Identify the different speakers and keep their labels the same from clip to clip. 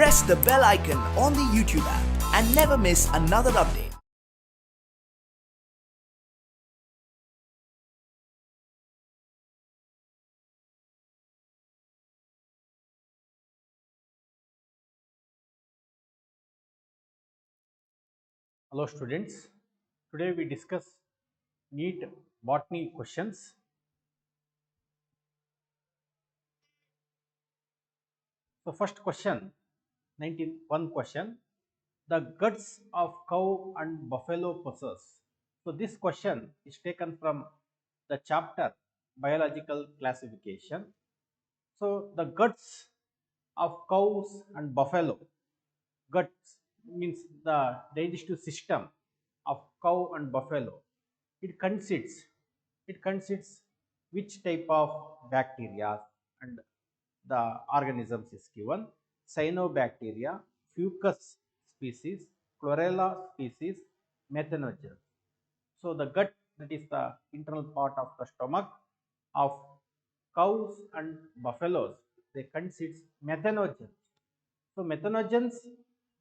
Speaker 1: press the bell icon on the YouTube app and never miss another update.
Speaker 2: Hello students, today we discuss NEET botany questions. So first question, 91 question, the guts of cow and buffalo possess. So this question is taken from the chapter biological classification. So the guts of cows and buffalo, guts means the digestive system of cow and buffalo. It consists which type of bacteria and the organisms is given: cyanobacteria, fucus species, chlorella species, methanogens. So the gut, that is the internal part of the stomach of cows and buffaloes, they consist methanogens. So methanogens,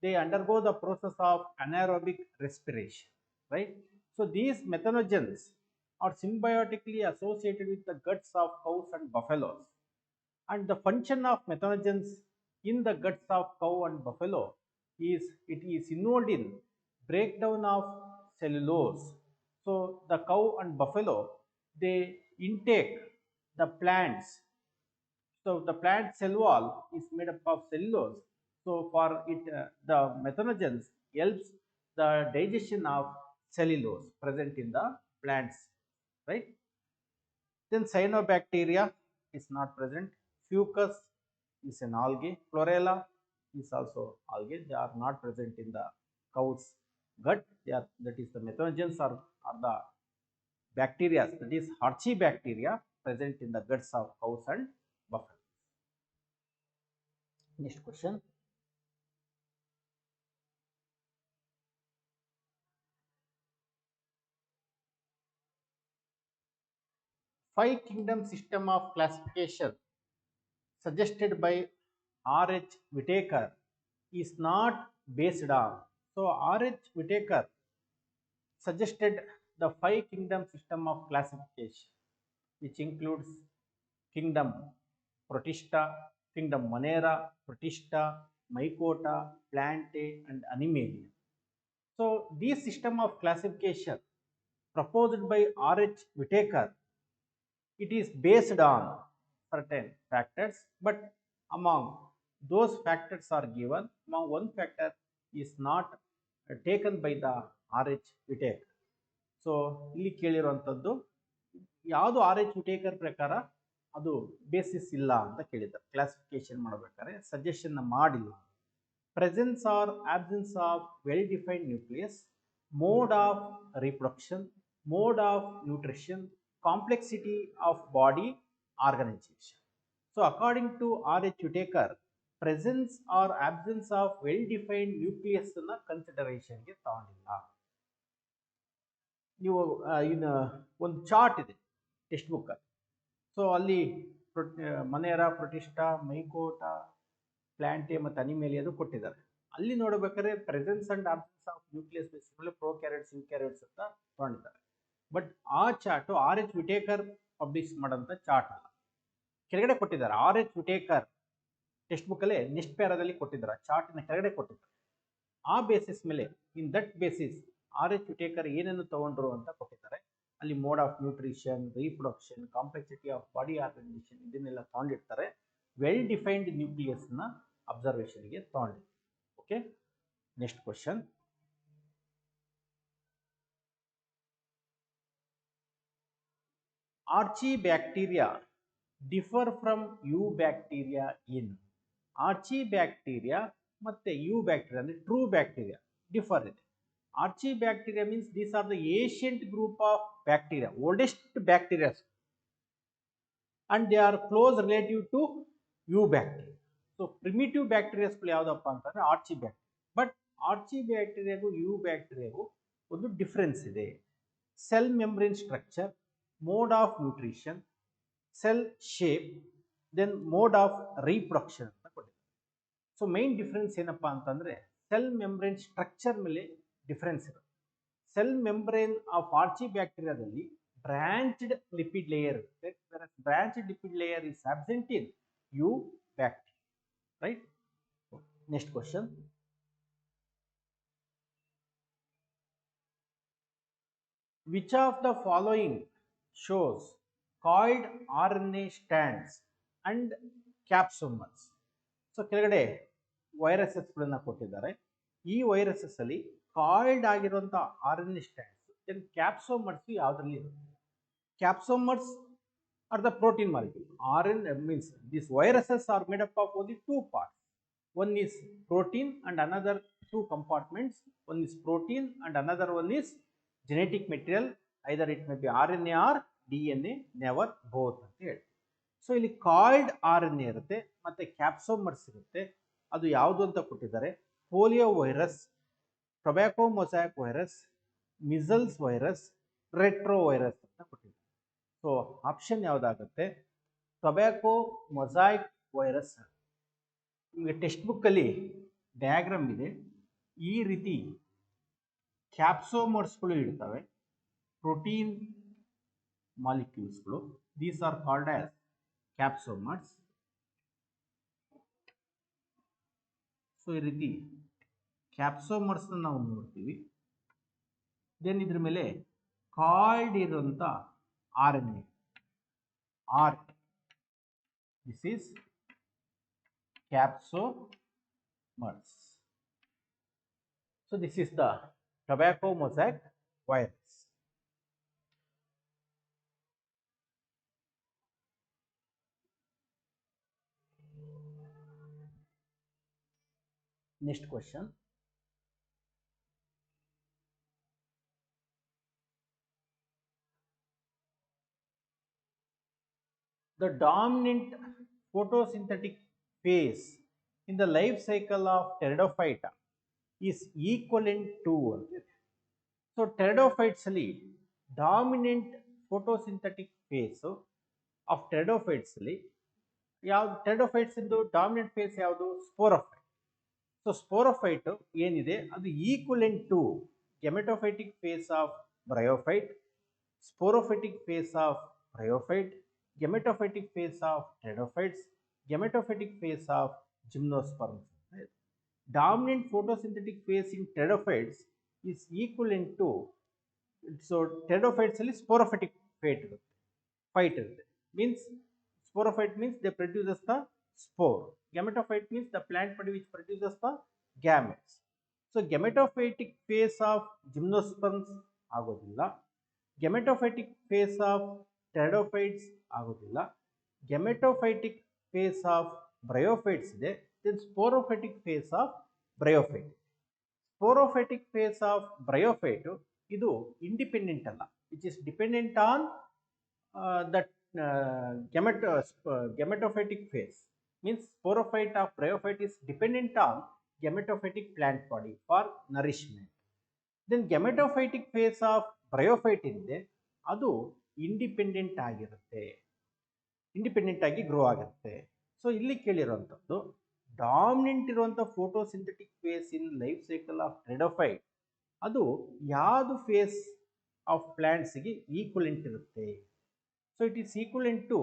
Speaker 2: they undergo the process of anaerobic respiration, right? So these methanogens are symbiotically associated with the guts of cows and buffaloes. And the function of methanogens in the guts of cow and buffalo is it is involved in breakdown of cellulose. So the cow and buffalo, they intake the plants. So the plant cell wall is made up of cellulose. So for it, the methanogens helps the digestion of cellulose present in the plants, right? Then cyanobacteria is not present. Fucus is an algae. Chlorella is also algae. They are not present in the cow's gut. They are, that is the methanogens are the bacteria, that is Archibacteria, present in the guts of cows and buffalo. Next question. Five kingdom system of classification suggested by R.H. Whitaker is not based on. So R.H. Whitaker suggested the five kingdom system of classification, which includes kingdom Protista, kingdom Monera, Protista, Mycota, Plantae, and Animalia. So this system of classification proposed by R.H. Whitaker, it is based on certain factors, but among those factors are given, among one factor is not taken by the R.H. Whitaker. So ಇಲ್ಲಿ ಕೇಳಿರುವಂಥದ್ದು ಯಾವುದು R.H. Whitaker ಪ್ರಕಾರ ಅದು basis ಇಲ್ಲ ಅಂತ ಕೇಳಿದ್ದಾರೆ. Classification ಮಾಡಬೇಕಾದ್ರೆ suggestion ಮಾಡಿಲ್ಲ. Presence or absence of well defined nucleus, mode of reproduction, mode of nutrition, complexity of body organization. So according to R.H. Whitaker, presence or absence of well defined nucleus na consideration ಗೆ ತಗೊಂಡಿಲ್ಲ. ನೀವು ಇನ್ನು ಒಂದು chart ಇದೆ text book, so ಅಲ್ಲಿ ಮನೇರಾ, Protista, ಮೈಕೋಟಾ, ಪ್ಲಾಂಟೆ ಮತ್ತು ಅನಿಮೇಲಿಯಾದು ಕೊಟ್ಟಿದ್ದಾರೆ. ಅಲ್ಲಿ ನೋಡಬೇಕಾದ್ರೆ presence and absence of nucleus basis ಮೇಲೆ ಪ್ರೋಕ್ಯಾರಿಯೋಟ್ಸ್ ಯೂಕ್ಯಾರಿಯೋಟ್ಸ್ ಅಂತ ತಗೊಂಡಿದ್ದಾರೆ. ಬಟ್ ಆ ಚಾರ್ಟು R.H. Whitaker ಪಬ್ಲಿಷ್ ಮಾಡೋಂಥ ಚಾರ್ಟ್ ಅಲ್ಲ. ಕೆಳಗಡೆ ಕೊಟ್ಟಿದ್ದಾರೆ R.H. Whitaker ಟೆಕ್ಸ್ಟ್ ಬುಕ್ಕಲ್ಲೇ ನೆಕ್ಸ್ಟ್ ಪ್ಯಾರಾದಲ್ಲಿ ಕೊಟ್ಟಿದ್ದಾರೆ, ಚಾರ್ಟಿನ ಕೆಳಗಡೆ ಕೊಟ್ಟಿದ್ದಾರೆ. ಆ ಬೇಸಿಸ್ ಮೇಲೆ, in that basis R.H. Whitaker ಏನೇನು ತಗೊಂಡ್ರು ಅಂತ ಕೊಟ್ಟಿದ್ದಾರೆ. ಅಲ್ಲಿ mode of nutrition, reproduction, complexity of body organisation ಇದನ್ನೆಲ್ಲ ತಗೊಂಡಿರ್ತಾರೆ. ವೆಲ್ ಡಿಫೈನ್ಡ್ ನ್ಯೂಕ್ಲಿಯಸ್ನ ಅಬ್ಸರ್ವೇಷನ್ಗೆ ತಗೊಂಡಿರ್ತಾರೆ. Okay, next question. Archibacteria differ from Eubacteria in. Archibacteria ಮತ್ತೆ Eubacteria ಅಂದ್ರೆ ಟ್ರೂ ಬ್ಯಾಕ್ಟೀರಿಯಾ ಡಿಫರ್ ಇದೆ. Archibacteria means these are the ancient group of bacteria, oldest bacteria, and they are close relative to Eubacteria. So primitive bacteria ಯಾವುದಪ್ಪ ಅಂತಂದ್ರೆ Archibacteria. But Archibacteriaಗೂ Eubacteriaಗೂ ಒಂದು difference ಇದೆ. Cell membrane structure, mode of nutrition, cell shape, then mode of reproduction ಅಂತ ಕೊಟ್ಟಿದ್ದಾರೆ. So main difference ಏನಪ್ಪಾ ಅಂತಂದ್ರೆ cell membrane structure ಮೇಲೆ difference ಇರುತ್ತೆ. ಸೆಲ್ ಮೆಂಬ್ರೇನ್ ಆಫ್ ಆರ್ಚಿ ಬ್ಯಾಕ್ಟೀರಿಯಾದಲ್ಲಿ ಬ್ರಾಂಚ್ಡ್ ಲಿಪಿಡ್ ಲೇಯರ್ ಇರುತ್ತೆ, branched lipid layer is absent in eubacteria, right. Next question. Which of the following shows coiled RNA strands and capsomers? So ಕೆಳಗಡೆ ವೈರಸಸ್ಗಳನ್ನ ಕೊಟ್ಟಿದ್ದಾರೆ. ಈ viruses ಅಲ್ಲಿ coiled ಆಗಿರುವಂತಹ RNA strands then ಕ್ಯಾಪ್ಸೋಮರ್ಸ್ ಯಾವುದರಲ್ಲಿ ಇರುತ್ತೆ? ಕ್ಯಾಪ್ಸೋಮರ್ಸ್ are the protein molecule. RNA means these viruses are made up of only two parts. One is protein and another two compartments. One is protein and another one is genetic material. Either it may be RNA or DNA, never both ಅಂತ ಹೇಳಿ. So ಇಲ್ಲಿ coiled RNA ಇರುತ್ತೆ ಮತ್ತೆ ಕ್ಯಾಪ್ಸೋಮರ್ಸ್ ಇರುತ್ತೆ. ಅದು ಯಾವುದು ಅಂತ ಕೊಟ್ಟಿದ್ದಾರೆ. Polio virus, tobacco mosaic virus, measles virus, retro virus ಅಂತ ಕೊಟ್ಟಿದ್ದಾರೆ. ಸೊ ಆಪ್ಷನ್ ಯಾವುದಾಗುತ್ತೆ? Tobacco mosaic virus. ನಿಮಗೆ ಟೆಕ್ಸ್ಟ್ ಬುಕ್ಕಲ್ಲಿ ಡಯಾಗ್ರಾಮ್ ಇದೆ. ಈ ರೀತಿ ಕ್ಯಾಪ್ಸೋಮರ್ಸ್ಗಳು ಇರ್ತವೆ, ಪ್ರೋಟೀನ್ ಮಾಲಿಕ್ಯೂಲ್ಸ್ಗಳು. These are called as capsomers. So ಈ ರೀತಿ ಕ್ಯಾಪ್ಸೋಮರ್ಸ್ ನಾವು ನೋಡ್ತೀವಿ. ದೆನ್ ಇದ್ರ ಮೇಲೆ ಕಾಯ್ಡ್ ಇರುವಂತ RNA. This is capsomers. So this is the tobacco mosaic virus. Next question. The dominant photosynthetic phase in the life cycle of Pteridophyta is equivalent to. So Pteridophytes ಅಲ್ಲಿ dominant photosynthetic phase of Pteridophytes ಅಲ್ಲಿ ಯಾವುದು? Pteridophytes ಇಂದು dominant phase ಯಾವುದು? Sporophyte. So sporophyte ಏನಿದೆ ಅದು equivalent to gametophytic phase of bryophyte, sporophytic phase of bryophyte, gemetophytic phase of pteridophytes, gemetophytic phase of gymnosperms. Dominant photosynthetic phase in pteridophytes is equivalent to, so pteridophytes ಅಲ್ಲಿ sporophytic phase ಇರುತ್ತೆ, fight ಇರುತ್ತೆ. Means sporophyte means they produces the spore. Gemetophyte means the plant body which produces the gametes. So gemetophytic phase of gymnosperms ಆಗೋದಿಲ್ಲ, gemetophytic phase of pteridophytes ಆಗೋದಿಲ್ಲ, gametophytic phase of bryophytes ಇದೆ, then sporophytic phase of bryophyte. Sporophytic phase of bryophyte ಇದು independent ಅಲ್ಲ, which is dependent on that gemetophytic phase. Means sporophyte of bryophyte is dependent on gemetophytic plant body for nourishment. Then gemetophytic phase of bryophyte ಇದೆ, ಅದು independent ಆಗಿರುತ್ತೆ, independent ಆಗಿ grow ಆಗುತ್ತೆ. So ಇಲ್ಲಿ ಕೇಳಿರುವಂಥದ್ದು dominant ಇರುವಂಥ photosynthetic phase in life cycle of pteridophyte, ಅದು ಯಾವುದು ಫೇಸ್ ಆಫ್ ಪ್ಲಾಂಟ್ಸ್ಗೆ ಈಕ್ವಲೆಂಟ್ ಇರುತ್ತೆ? So it is equivalent to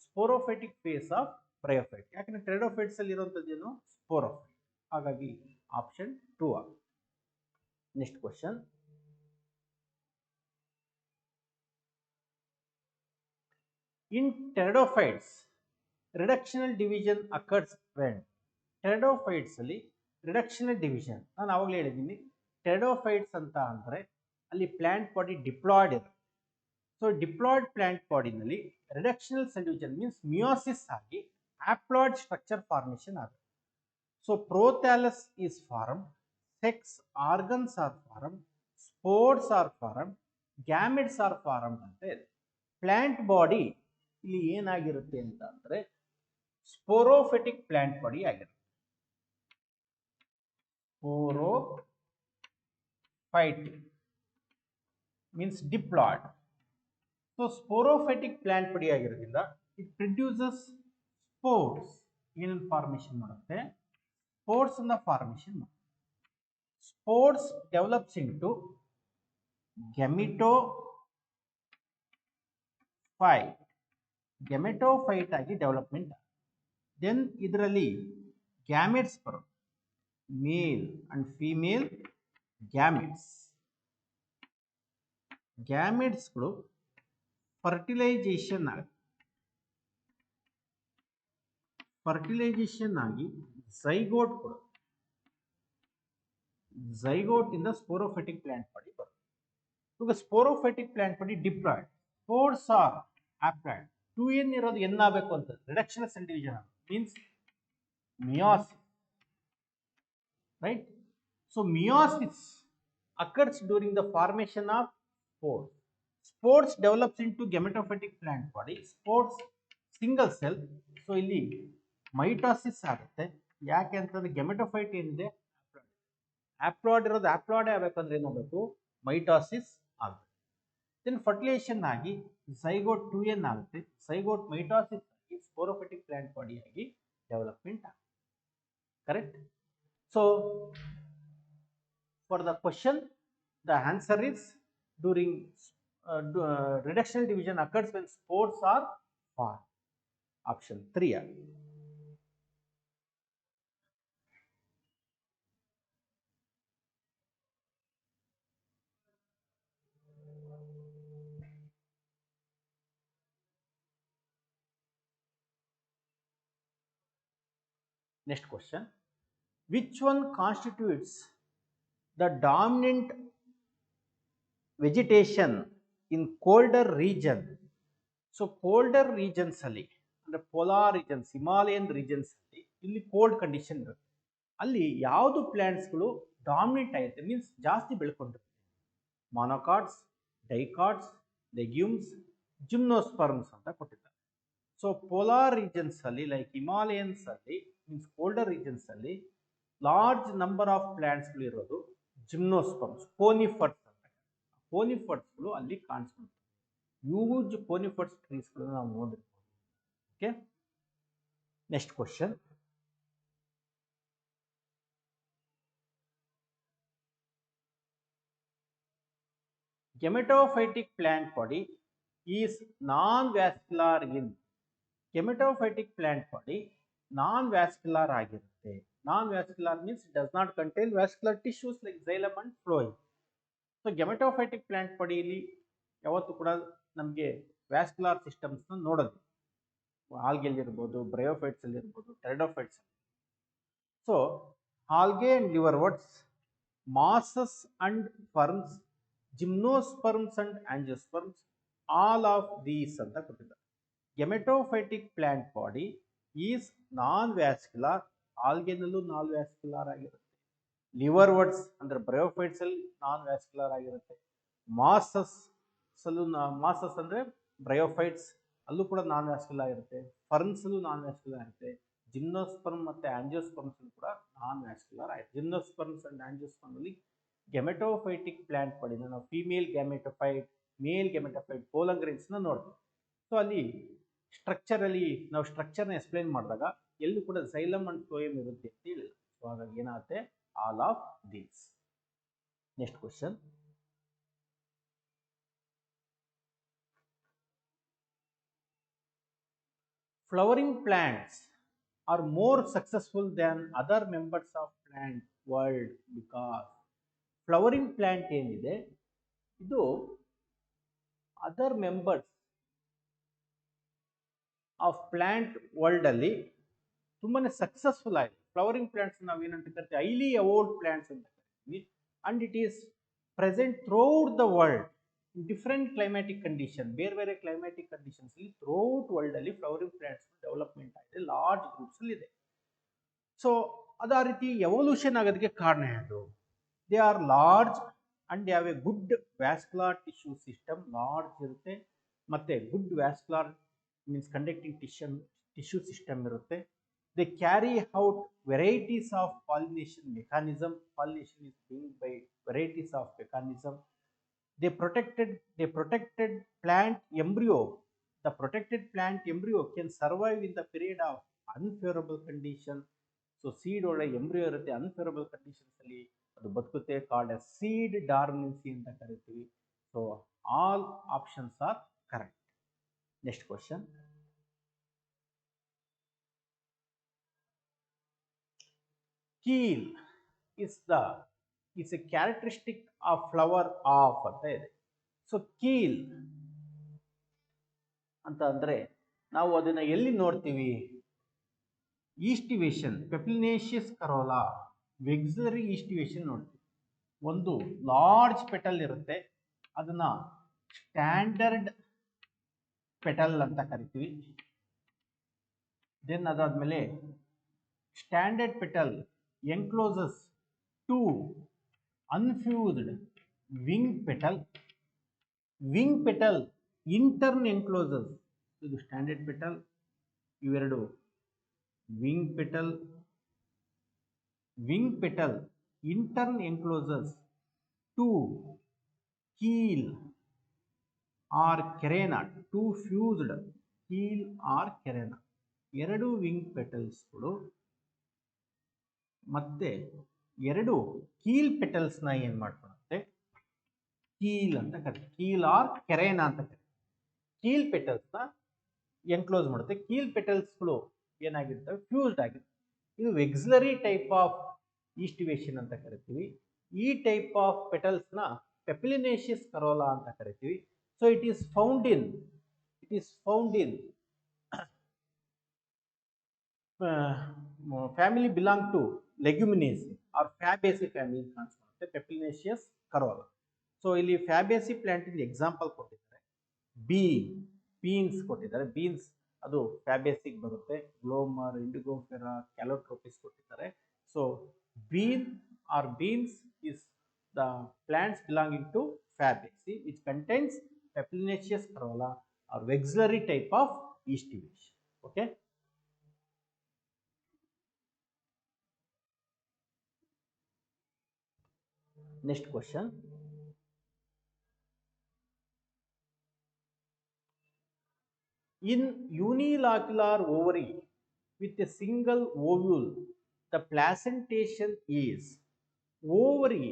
Speaker 2: sporophytic phase of bryophyte. ಯಾಕಂದ್ರೆ ಟೆರಿಡೋಫೈಟ್ಸ್ ಅಲ್ಲಿ ಇರುವಂಥದ್ದು ಏನು? ಸ್ಪೋರೋಫೈಟ್. ಹಾಗಾಗಿ ಆಪ್ಷನ್ 2 ಆಗುತ್ತೆ. Next question. In pteridophytes, reductional division occurs when? Pteridophytes ಅಲ್ಲಿ reductional division, ನಾನು ಆವಾಗಲೇ ಹೇಳಿದ್ದೀನಿ, pteridophytes ಅಂತ ಅಂದರೆ ಅಲ್ಲಿ ಪ್ಲಾಂಟ್ ಬಾಡಿ ಡಿಪ್ಲಾಯ್ಡ್ ಇರುತ್ತೆ. ಸೊ ಡಿಪ್ಲಾಯ್ಡ್ ಪ್ಲಾಂಟ್ ಬಾಡಿನಲ್ಲಿ reductional cell division means meiosis ಆಗಿ ಹ್ಯಾಪ್ಲಾಯ್ಡ್ ಸ್ಟ್ರಕ್ಚರ್ ಫಾರ್ಮೇಷನ್ ಆಗುತ್ತೆ. So prothallus is form, sex organs are form, spores are form, gametes are form ಅಂತ ಇದೆ. ಪ್ಲಾಂಟ್ ಬಾಡಿ ಇಲ್ಲಿ ಏನಾಗಿರುತ್ತೆ ಅಂತ ಅಂದ್ರೆ ಸ್ಪೋರೋಫೈಟಿಕ್ ಪ್ಲಾಂಟ್ ಬಾಡಿ ಆಗಿರುತ್ತೆ. Sporophytic means diploid. So sporophytic plant body ಆಗಿರೋದ್ರಿಂದ ಇಟ್ ಪ್ರೊಡ್ಯೂಸಸ್ ಸ್ಪೋರ್ಸ್. ಏನೇನು ಫಾರ್ಮೇಶನ್ ಮಾಡುತ್ತೆ? spores in the formation. Spores develops into gametophyte. Gametophyte ಆಗಿ ಡೆವಲಪ್ಮೆಂಟ್. ದೆನ್ ಇದರಲ್ಲಿ ಗ್ಯಾಮೆಟ್ಸ್ ಬರುತ್ತೆ, ಮೇಲ್ ಅಂಡ್ ಫೀಮೇಲ್ ಗ್ಯಾಮೆಟ್ಸ್. ಗ್ಯಾಮೆಟ್ಸ್ಗಳು ಫರ್ಟಿಲೈಸೇಷನ್ ಆಗಿ zygote ಕೊಡುತ್ತೆ. ಝೈಗೋಟ್ ಇಂದ ಸ್ಪೋರೋಫೈಟಿಕ್ ಪ್ಲಾಂಟ್ ಬಾಡಿ ಬರುತ್ತೆ. ಇವಾಗ sporophytic plant body diploid, spores are haploid. 2n ಇರೋದು n ಆಗಬೇಕು ಅಂತ reduction and division means meiosis, right? So meiosis occurs during the formation of spores. Spores develops into gametophytic plant body. Spores single cell. So ಇಲ್ಲಿ mitosis ಆಗುತ್ತೆ. ಯಾಕೆ ಅಂತಂದ್ರೆ gametophyte ಏನಿದೆ ಆಪ್ಲಾಯ್ಡ್ ಇರೋದು, ಆಪ್ಲಾಯ್ಡ್ ಆಗಬೇಕಂದ್ರೆ ಏನು ಮಾಡಬೇಕು? ಮೈಟಾಸಿಸ್ ಆಗುತ್ತೆ. ದೆನ್ ಫರ್ಟಿಲೈಸೇಷನ್ ಆಗಿ ಝೈಗೋಟ್ 2n ಆಗುತ್ತೆ. ಝೈಗೋಟ್ ಮೈಟಾಸಿಸ್ ಆಗಿ ಸ್ಪೋರೋಫೈಟಿಕ್ ಪ್ಲಾಂಟ್ ಬಾಡಿ ಆಗಿ ಡೆವಲಪ್ಮೆಂಟ್ ಆಗುತ್ತೆ. Correct? So for the question, the answer is during reduction division occurs when spores are formed. Option 3. Next question. Which one constitutes the dominant vegetation in colder region? So colder regions ಅಲ್ಲಿ ಅಂದ್ರೆ polar regions, Himalayan regions ಅಲ್ಲಿ ಇಲ್ಲಿ cold condition ಇರುತ್ತೆ. ಅಲ್ಲಿ ಯಾವುದು ಪ್ಲಾಂಟ್ಸ್ಗಳು dominant ಆಗುತ್ತೆ means ಜಾಸ್ತಿ ಬೆಳ್ಕೊಂಡಿರುತ್ತೆ? ಮೊನೊಕಾಟ್ಸ್, dicots, legumes, gymnosperms ಅಂತ ಕೊಟ್ಟಿದ್ದಾರೆ. ಸೊ ಪೋಲಾರ್ ರೀಜನ್ಸ್ ಅಲ್ಲಿ ಲೈಕ್ ಹಿಮಾಲಯನ್ಸ್ ಅಲ್ಲಿ ಮೀನ್ಸ್ ಕೋಲ್ಡರ್ ರೀಜನ್ಸ್ ಅಲ್ಲಿ ಲಾರ್ಜ್ ನಂಬರ್ ಆಫ್ ಪ್ಲಾಂಟ್ಸ್ಗಳು ಇರೋದು ಜಿಮ್ನೋಸ್ಪರ್ಮ್ಸ್, ಕೋನಿಫರ್ಸ್ ಅಂತ. ಕೋನಿಫರ್ಸ್ಗಳು ಅಲ್ಲಿ ಕಾಣಿಸ್ಕೊಳ್ತವೆ. ಯೂಜ್ ಕೋನಿಫರ್ಸ್ ಟ್ರೀಸ್ಗಳನ್ನು ನಾವು ನೋಡಿರ್ಬೋದು. Okay, next question. Gametophytic plant body is non-vascular in. Gametophytic plant body non-vascular ಆಗಿರುತ್ತೆ. Non-vascular means it does not contain vascular tissues like xylem and phloem. So gametophytic plant bodyಲಿ ಯಾವತ್ತೂ ಕೂಡ ನಮಗೆ vascular systems ನೋಡೋದು. ಆಲ್ಗೆಲ್ ಇರ್ಬೋದು, bryophytes ಅಲ್ಲಿ ಇರ್ಬೋದು, pteridophytes. So algae and liverworts, mosses and ferns, gymnosperms and angiosperms, all of these ಅಂತ ಕೊಟ್ಟಿದ್ದಾರೆ. Gametophytic plant body is non vascular, ಆಲ್ಗೆನಲ್ಲೂ ನಾನ್ ವ್ಯಾಸ್ಕ್ಯುಲಾರ್ ಆಗಿರುತ್ತೆ. ಲಿವರ್ವರ್ಟ್ಸ್ ಅಂದ್ರೆ ಬ್ರಯೋಫೈಟ್ಸ್ ಅಲ್ಲಿ ನಾನ್ ವ್ಯಾಸ್ಕ್ಯುಲಾರ್ ಆಗಿರುತ್ತೆ. ಮಾಸಸ್ ಅಲ್ಲೂ ಮಾಸಸ್ ಅಂದ್ರೆ ಬ್ರಯೋಫೈಟ್ಸ್ ಅಲ್ಲೂ ಕೂಡ ನಾನ್ ವ್ಯಾಸ್ಕ್ಯುಲಾರ್ ಆಗಿರುತ್ತೆ. ಫರ್ಮ್ಸ್ ಅಲ್ಲೂ ನಾನ್ ವ್ಯಾಸ್ಕ್ಯುಲಾರ್ ಇರುತ್ತೆ. ಜಿಮ್ನೋಸ್ಪರ್ಮ್ ಮತ್ತೆ ಆಂಜಿಯೋಸ್ಪರ್ಮ್ಸ್ ಕೂಡ ನಾನ್ ವ್ಯಾಸ್ಕ್ಯುಲಾರ್ ಆಗಿದೆ. ಜಿಮ್ನೋಸ್ಪರ್ಮ್ಸ್ ಅಂಡ್ ಆಂಜಿಯೋಸ್ಪರ್ಮ್ ಅಲ್ಲಿ ಗೆಮೆಟೋಫೈಟಿಕ್ ಪ್ಲಾಂಟ್ ಬಾಡಿನ ನಾವು ಫೀಮೇಲ್ ಗ್ಯಾಮೆಟೋಫೈಟ್, ಮೇಲ್ ಗ್ಯಾಮೆಟೋಫೈಟ್, ಕೋಲಂಗ್ರಿನ್ಸ್ ನ ನೋಡ್ತೀವಿ. ಸೊ ಅಲ್ಲಿ ಸ್ಟ್ರಕ್ಚರ್ ಅಲ್ಲಿ ನಾವು ಸ್ಟ್ರಕ್ಚರ್ನ ಎಕ್ಸ್ಪ್ಲೈನ್ ಮಾಡಿದಾಗ ಎಲ್ಲೂ ಕೂಡ xylem ಅಂಡ್ phloem ಇರುತ್ತೆ ಅಂತ ಹೇಳಿಲ್ಲ. ಸೊ ಹಾಗಾಗಿ ಏನಾಗುತ್ತೆ? All of these. Next question. Flowering plants are more successful than other members of plant world because flowering plant ಏನಿದೆ ಇದು other members of plant world ಅಲ್ಲಿ ತುಂಬಾನೇ ಸಕ್ಸಸ್ಫುಲ್ ಆಗಿದೆ. ಫ್ಲವರಿಂಗ್ ಪ್ಲಾಂಟ್ಸ್ ನಾವು ಏನಂತ ಕರಿತೀವಿ? ಹೈಲಿ ಅವಾರ್ಡ್ ಪ್ಲಾಂಟ್ಸ್ ಅಂತ ಕರಿತೀವಿ. And it is present throughout the world in different climatic condition. ಬೇರೆ ಬೇರೆ ಕ್ಲೈಮ್ಯಾಟಿಕ್ ಕಂಡೀಷನ್ಸ್ ಅಲ್ಲಿ ಥ್ರೂಔಟ್ ವರ್ಲ್ಡ್ ಅಲ್ಲಿ ಫ್ಲವರಿಂಗ್ ಪ್ಲಾಂಟ್ಸ್ ಡೆವಲಪ್ಮೆಂಟ್ ಆಗಿದೆ, ಲಾರ್ಜ್ ಗ್ರೂಪ್ಸ್ ಅಲ್ಲಿ ಇದೆ. ಸೊ ಅದೇ ರೀತಿ ಎವಲ್ಯೂಷನ್ ಆಗೋದಕ್ಕೆ ಕಾರಣ ಯಾವುದು? They are large and they have a good vascular tissue system. Large ಇರುತ್ತೆ ಮತ್ತೆ good vascular means conducting tissue system ಇರುತ್ತೆ. They carry out varieties of pollination mechanism. Pollination is being by varieties of mechanism. They protected plant embryo. The protected plant embryo can survive in the period of unfavorable condition. So so seed ಒಳಗೆ embryo ಇರುತ್ತೆ, unfavourable conditions ಅಲ್ಲಿ ಅದು ಬದುಕುತ್ತೆ, called a seed dormancy ಅಂತ ಕರಿತೀವಿ. So all options are correct. Next question. Keel is a characteristic of flower of ಅಂತ ಇದೆ. So ಕೀಲ್ ಅಂತ ಅಂದ್ರೆ ನಾವು ಅದನ್ನ ಎಲ್ಲಿ ನೋಡ್ತೀವಿ? ಈಸ್ಟಿವೇಷನ್, ಪೆಪಿಲಿನೇಷಿಯಸ್ ಕರೋಲಾ, ವೆಕ್ಸಿಲರಿ ಈಸ್ಟಿವೇಷನ್ ನೋಡ್ತೀವಿ. ಒಂದು ಲಾರ್ಜ್ ಪೆಟಲ್ ಇರುತ್ತೆ, ಅದನ್ನ ಸ್ಟ್ಯಾಂಡರ್ಡ್ ಪೆಟಲ್ ಅಂತ ಕರಿತೀವಿ. ದೆನ್ ಅದಾದ್ಮೇಲೆ standard petal encloses two unfused wing petal. Wing petal intern encloses. ಇದು ಸ್ಟ್ಯಾಂಡರ್ಡ್ ಪೆಟಲ್. ಇವೆರಡು wing petal intern encloses two keel or carina, two fused keel or carina. ಎರಡು wing ಪೆಟಲ್ಸ್ಗಳು ಮತ್ತೆ ಎರಡು ಕೀಲ್ ಪೆಟಲ್ಸ್ ನ ಏನ್ ಮಾಡ್ಕೊಳುತ್ತೆ? ಕೀಲ್ ಅಂತ ಕರೀತೀವಿ. ಕೀಲ್ ಆರ್ ಕೆರೇನಾ ಅಂತ ಕರೀತೀವಿ. ಕೀಲ್ ಪೆಟಲ್ಸ್ ನ ಎನ್ಕ್ಲೋಸ್ ಮಾಡುತ್ತೆ. ಕೀಲ್ ಪೆಟಲ್ಸ್ಗಳು ಏನಾಗಿರ್ತವೆ? ಫ್ಯೂಸ್ಡ್ ಆಗಿರ್ತವೆ. ಇದು ವೆಕ್ಸಿಲರಿ ಟೈಪ್ ಆಫ್ ಈಸ್ಟಿವೇಷನ್ ಅಂತ ಕರಿತೀವಿ. ಈ ಟೈಪ್ ಆಫ್ ಪೆಟಲ್ಸ್ ನ ಪೆಪಿಲಿನೇಷಿಯಸ್ ಕರೋಲಾ ಅಂತ ಕರಿತೀವಿ. So it is found in family belong to leguminosae or fabaceae family ಕಾಣಿಸ್ಕೊಳ್ಳುತ್ತೆ, ಪೆಪಿಲಿನೇಷಿಯಸ್ ಕರೋಲಾ. ಸೊ ಇಲ್ಲಿ ಫ್ಯಾಬೇಸಿ ಪ್ಲಾಂಟ್ ಇಂದ ಎಕ್ಸಾಂಪಲ್ ಕೊಟ್ಟಿದ್ದಾರೆ. ಬೀನ್ಸ್ ಕೊಟ್ಟಿದ್ದಾರೆ. ಬೀನ್ಸ್ ಅದು ಫ್ಯಾಬೇಸಿಗೆ ಬರುತ್ತೆ. ಗ್ಲೋಮರ್, ಇಂಡಿಗೋಫೆರಾ, ಕ್ಯಾಲೋಟ್ರೋಪಿಸ್ ಕೊಟ್ಟಿದ್ದಾರೆ. So beans is the plants belonging to Fabaceae, which contains Pepilinaceous corolla or vexillary type of estivation. Okay. Next question. In unilocular ovary with a single ovule, the placentation is ovary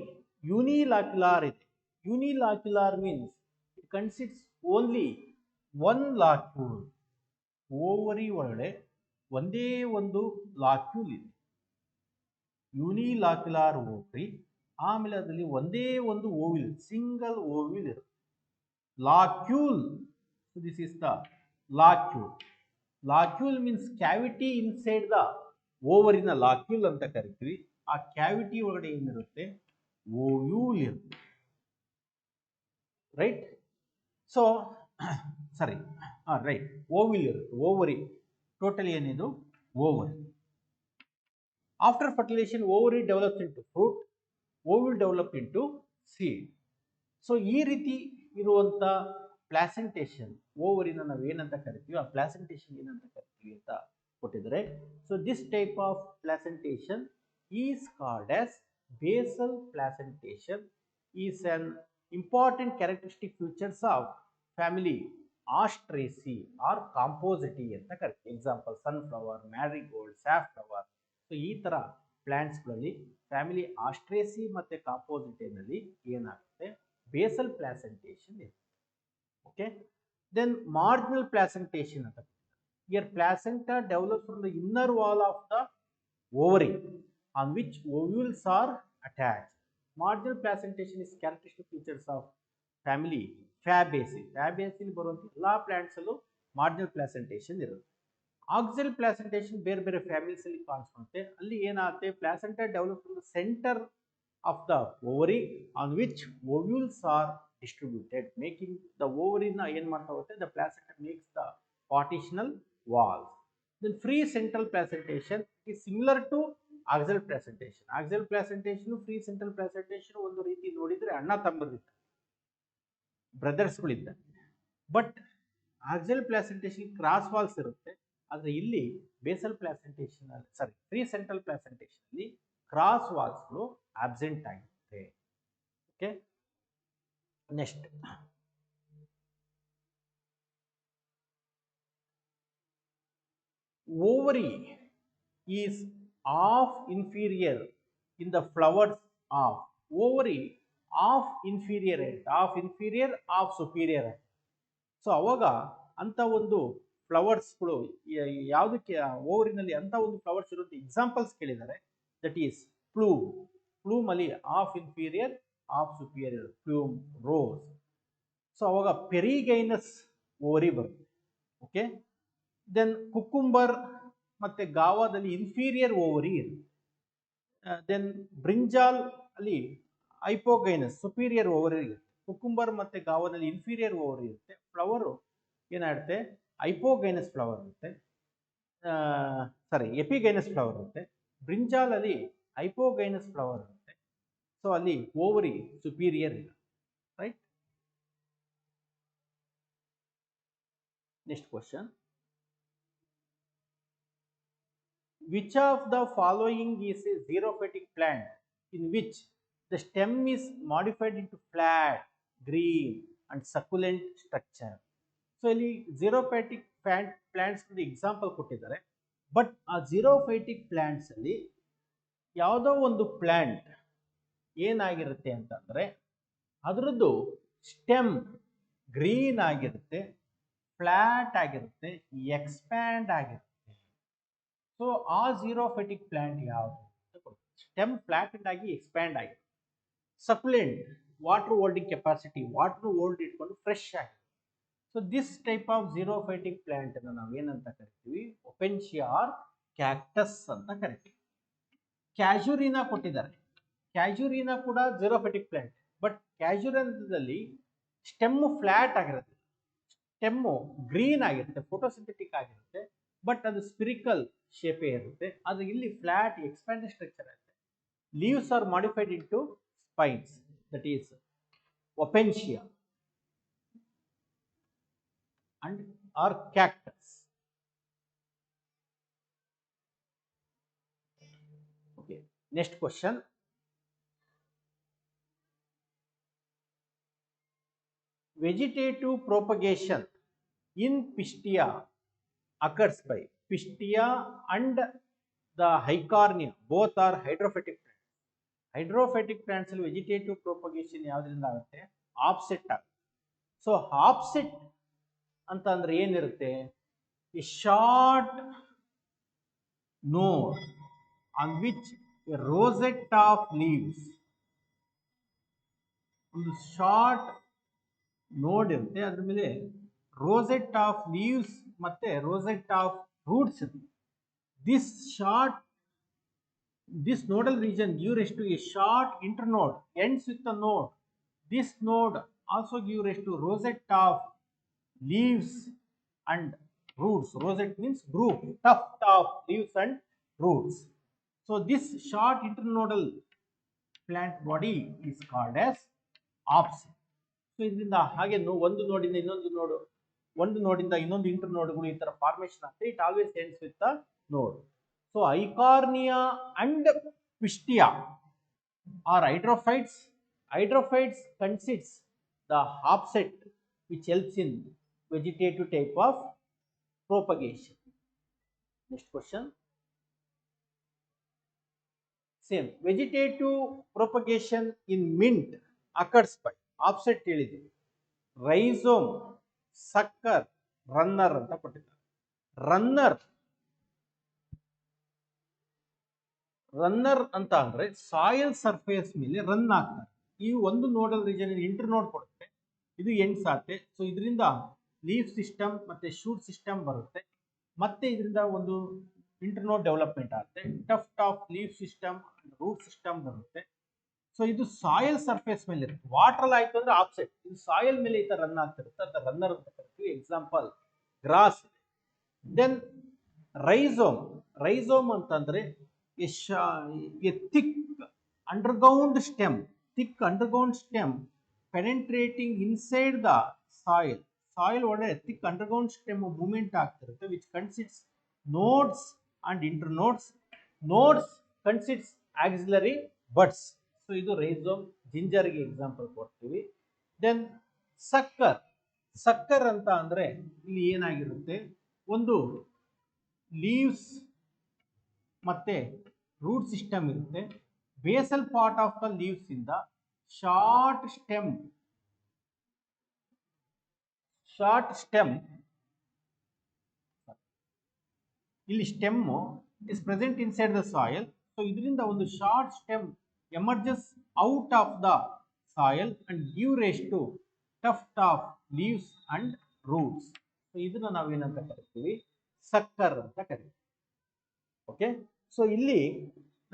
Speaker 2: unilocular. Unilocular means it consists only one locule. Ovary ಒಳಗಡೆ ಒಂದೇ ಒಂದು locule ಇದೆ. Unilocular ovary. ಆಮೇಲೆ ಅದರಲ್ಲಿ ಒಂದೇ ಒಂದು ovule, single ovule ಇರುತ್ತೆ. Locule. So this is the locule. Locule means cavity inside the ಓವರಿನ ಲಾಕ್ಯೂಲ್ ಅಂತ ಕರಿತೀವಿ. ಆ ಕ್ಯಾವಿಟಿ ಒಳಗಡೆ ಏನಿರುತ್ತೆ? ಓವ್ಯೂಲ್ ಇರುತ್ತೆ. ರೈಟ್. ಸೊ ಸರಿ, ರೈಟ್, ಓವಿಲ್ ಇರುತ್ತೆ. ಓವರಿ ಟೋಟಲಿ ಏನಿದು? Ovary. After fertilisation ovary develops into fruit, ovule develop into seed. So ಈ ರೀತಿ ಇರುವಂತ ಪ್ಲಾಸೆಂಟೇಷನ್ ಓವರಿನ ನಾವು ಏನಂತ ಕರಿತೀವಿ, ಆ ಪ್ಲಾಸೆಂಟೇಷನ್ ಏನಂತ ಕರಿತೀವಿ ಅಂತ ಕೊಟ್ಟಿದ್ದಾರೆ. So this type of placentation is called as basal placentation. Is an important characteristic features of family Asteraceae or Compositae ಅಂತ ಕರಿತೀವಿ. Example sunflower, marigold, safflower. So ಈ ತರ ಪ್ಲಾಂಟ್ಸ್ ಗಳಲ್ಲಿ ಫ್ಯಾಮಿಲಿ ಆಸ್ಟ್ರೇಸಿ ಮತ್ತೆ ಕಾಂಪೋಸಿಟೆ ನಲ್ಲಿ ಏನಾಗುತ್ತೆ? ಬೇಸಲ್ ಪ್ಲಾಸೆಂಟೇಷನ್ ಇರುತ್ತೆ. ಓಕೆ. ದೆನ್ ಮಾರ್ಜಿನಲ್ ಪ್ಲಾಸೆಂಟೇಷನ್ ಅಂತ. Here placenta develops from the inner wall of the ovary on which ovules are attached. Marginal placentation is characteristic features of family Fabaceae. Fabaceae ಬರುವಂತ ಎಲ್ಲಾ plants ಅಲ್ಲೂ marginal placentation ಇರುತ್ತೆ. Axile placentation ಬೇರೆ ಬೇರೆ families ಅಲ್ಲಿ ಕಾಣಿಸ್ಕೊಳ್ಳುತ್ತೆ. ಅಲ್ಲಿ ಏನಾಗುತ್ತೆ? Placenta develop from the centre of the ovary on which ovules are distributed, making the ಓವರಿನ ಏನ್ ಮಾಡ್ತಾ ಹೋಗುತ್ತೆ? The placenta makes the partitional walls. Then free central placentation is similar to axial placentation. Axial placentation, free central placentation ಒಂದು ರೀತಿ ನೋಡಿದ್ರೆ ಅಣ್ಣ ತಮ್ಮರಿದ್ದ brothers ಗಳಿದ್ದ. But axial placentation cross walls ಇರುತ್ತೆ. ಆದ್ರೆ ಇಲ್ಲಿ ಬೇಸಲ್ ಪ್ಲಾಸೆಂಟೇಷನ್ ಅಲ್ಲಿ, ಸಾರಿ, ಫ್ರೀ ಸೆಂಟ್ರಲ್ ಪ್ಲಾಸೆಂಟೇಷನ್ ಅಲ್ಲಿ ಕ್ರಾಸ್ ವಾಲ್ಸ್ ಗಳು ಆಬ್ಸೆಂಟ್ ಆಗಿರುತ್ತೆ. Okay. Next, ovary is half inferior in the flowers of ovary half inferior half superior. So ಅವಾಗ ಅಂತ ಒಂದು ಫ್ಲವರ್ಸ್ಗಳು ಯಾವುದಕ್ಕೆ ಓವರಿನಲ್ಲಿ ಅಂತ ಒಂದು ಫ್ಲವರ್ಸ್ ಇರುತ್ತೆ ಎಕ್ಸಾಂಪಲ್ಸ್ ಕೇಳಿದ್ದಾರೆ. ದಟ್ ಈಸ್ ಪ್ಲೂಮ್ ಅಲ್ಲಿ half inferior half superior, plum, rose. So ಅವಾಗ ಪೆರಿಗೈನಸ್ ಓವರಿ ಬರುತ್ತೆ. ಓಕೆ, ದೆನ್ ಕುಕುಂಬರ್ ಮತ್ತೆ ಗಾವಾದಲ್ಲಿ ಇನ್ಫೀರಿಯರ್ ಓವರಿ ಇರುತ್ತೆ. ದೆನ್ ಬ್ರಿಂಜಾಲ್ ಅಲ್ಲಿ ಐಪೋಗೈನಸ್ ಸುಪೀರಿಯರ್ ಓವರಿ ಇರುತ್ತೆ. ಕುಕುಂಬರ್ ಮತ್ತೆ ಗಾವಾದಲ್ಲಿ ಇನ್ಫೀರಿಯರ್ ಓವರಿ ಇರುತ್ತೆ. ಫ್ಲವರು ಏನಾಗುತ್ತೆ, ಐಪೋಗೈನಸ್ ಫ್ಲವರ್ ಇರುತ್ತೆ, ಎಪಿಗೈನಸ್ ಫ್ಲವರ್ ಇರುತ್ತೆ. ಬ್ರಿಂಜಾಲ್ ಅಲ್ಲಿ ಐಪೋಗೈನಸ್ ಫ್ಲವರ್ ಇರುತ್ತೆ. ಸೊ ಅಲ್ಲಿ ಓವರಿ ಸುಪೀರಿಯರ್ ಇಲ್ಲ. Right. Next question, which of the following is a xerophytic plant in which the stem is modified into flat, green and succulent structure? So ಇಲ್ಲಿ xerophytic plants example ಕೊಟ್ಟಿದ್ದಾರೆ. But ಆ xerophytic plants ಅಲ್ಲಿ ಯಾವುದೋ ಒಂದು plant ಏನಾಗಿರುತ್ತೆ ಅಂತಂದ್ರೆ ಅದರದ್ದು stem green ಆಗಿರುತ್ತೆ, ಫ್ಲಾಟ್ ಆಗಿರುತ್ತೆ, ಎಕ್ಸ್ಪ್ಯಾಂಡ್ ಆಗಿರುತ್ತೆ. ಸೊ ಆ xerophytic ಪ್ಲಾಂಟ್ ಯಾವುದು? ಸ್ಟೆಮ್ ಫ್ಲಾಟೆಡ್ ಆಗಿ ಎಕ್ಸ್ಪ್ಯಾಂಡ್ ಆಗಿದೆ, succulent, water holding capacity, water hold ಇಟ್ಕೊಂಡು ಫ್ರೆಶ್ ಆಗಿದೆ. So this type of xerophytic plant ಅನ್ನು ನಾವು ಏನಂತ ಕರಿತೀವಿ? ಒಪೆನ್ಶಿಯಾ ಆರ್ ಕ್ಯಾಕ್ಟಸ್ ಅಂತ ಕರಿತೀವಿ. ಕ್ಯಾಜುರಿನಾ ಕೊಟ್ಟಿದ್ದಾರೆ. ಕ್ಯಾಜುರಿನಾ ಕೂಡ xerophytic ಪ್ಲಾಂಟ್. ಬಟ್ ಕ್ಯಾಜುರಿನಾದಲ್ಲಿ ಸ್ಟೆಮ್ಮು ಫ್ಲಾಟ್ ಆಗಿರುತ್ತೆ, ಸ್ಟೆಮ್ಮು ಗ್ರೀನ್ ಆಗಿರುತ್ತೆ, ಫೋಟೋಸಿಂಥೆಟಿಕ್ ಆಗಿರುತ್ತೆ. ಬಟ್ ಅದು ಸ್ಪಿರಿಕಲ್ ಶೇಪೇ ಇರುತ್ತೆ. ಅದು ಇಲ್ಲಿ ಫ್ಲಾಟ್ ಎಕ್ಸ್ಪ್ಯಾಂಡೆಡ್ ಸ್ಟ್ರಕ್ಚರ್ ಇರುತ್ತೆ. Leaves are modified into spines, that is opuntia and or cactus. Okay, next question. Vegetative propagation in Pistia occurs by Pistia and the Hycornia, both are hydrophytic plants. Hydrophytic plants ಅಲ್ಲಿ vegetative propagation ಯಾವುದರಿಂದ ಆಗುತ್ತೆ? Offset ಆಗುತ್ತೆ. So offset ಅಂತ ಅಂದ್ರೆ ಏನಿರುತ್ತೆ? A short node on which a rosette of leaves, ಒಂದು short node ಇರುತ್ತೆ, ಅದ್ರ ಮೇಲೆ ರೋಸೆಟ್ ಆಫ್ ಲೀವ್ಸ್ ಮತ್ತೆ ರೋಸೆಟ್ ಆಫ್ ರೂಟ್ಸ್ ಇರುತ್ತೆ. This nodal region gives rise to a short internode, ends with a node. This node also gives rise to rosette of leaves and roots. Rosette means group, tuft of leaves and roots. So this short internodal plant body is called as offset. So ಇದರಿಂದ ಹಾಗೆ ಒಂದು ನೋಡಿಂದ ಇನ್ನೊಂದು ನೋಡು, ಒಂದು ನೋಡಿಂದ ಇನ್ನೊಂದು inter ನೋಡ್ಗಳು ಈ ತರ ಫಾರ್ಮೇಶನ್ ಆಗ್ತದೆ. It always ends with the node. So eichhornia and pistia are hydrophytes. Hydrophytes consists the offset which helps in vegetative type of propagation. Next question. Same. Vegetative propagation in mint occurs by offset ಹೇಳಿದ್ದೀವಿ. Rhizome, ಸಕ್ಕರ್, runner ಅಂತ ಕೊಟ್ಟಿದ್ದಾರೆ. Runner ಅಂತ ಅಂದ್ರೆ soil surface ಮೇಲೆ run ಆಗ್ತಾರೆ. ಈ ಒಂದು nodal region inter ನೋಡ್ ಕೊಡುತ್ತೆ, ಇದು ಎಂಡ್ಸ್ ಆಗುತ್ತೆ. ಸೊ ಇದರಿಂದ ಲೀಫ್ ಸಿಸ್ಟಮ್ ಮತ್ತೆ ಶೂಟ್ ಸಿಸ್ಟಮ್ ಬರುತ್ತೆ. ಮತ್ತೆ ಇದರಿಂದ ಒಂದು ಇಂಟರ್ ನೋಡ್ ಡೆವಲಪ್ಮೆಂಟ್ ಆಗುತ್ತೆ. Tuft of leaf system root system ಬರುತ್ತೆ. ಸೊ ಇದು ಸಾಯಿಲ್ ಸರ್ಫೇಸ್ ಮೇಲೆ ಇರುತ್ತೆ. ವಾಟರ್ ಆಯ್ತು ಅಂದ್ರೆ ಆಫ್ಸೆಟ್, ಇದು ಸಾಯಿಲ್ ಮೇಲೆ ಈ ತರ ರನ್ ಆಗ್ತಿರುತ್ತೆ, ಅಂತ ರನ್ನರ್ ಅಂತ ಕರಿತೀವಿ. Example grass. ದೆನ್ ರೈಸೋಮ್ ಅಂತಂದ್ರೆ a thick underground stem penetrating inside the soil ಒಳಗೆ thick underground stem movement ಆಗ್ತಿರುತ್ತೆ, which consists nodes and internodes. Nodes consists axillary buds. So ಇದು ರೈಸೋಮ್. ಜಿಂಜರ್ಗೆ ಎಕ್ಸಾಂಪಲ್ ಕೊಡ್ತೀವಿ. ದೆನ್ ಸಕ್ಕರ್ ಅಂತ ಅಂದ್ರೆ ಇಲ್ಲಿ ಏನಾಗಿರುತ್ತೆ, ಒಂದು ಲೀವ್ಸ್ ಮತ್ತೆ ರೂಟ್ ಸಿಸ್ಟಮ್ ಇರುತ್ತೆ. Basal part of the leaves ಇಂದ ಶಾರ್ಟ್ ಸ್ಟೆಮ್ ಇಲ್ಲಿ stem is present inside the soil. So ಇದರಿಂದ ಒಂದು short stem emerges out of the soil and give rise to tuft of leaves and roots. So ಇದನ್ನ ನಾವೇನಂತ ಕರಿತೀವಿ, ಸಕ್ಕರ್ ಅಂತ ಕರಿತೀವಿ. Okay, so ಇಲ್ಲಿ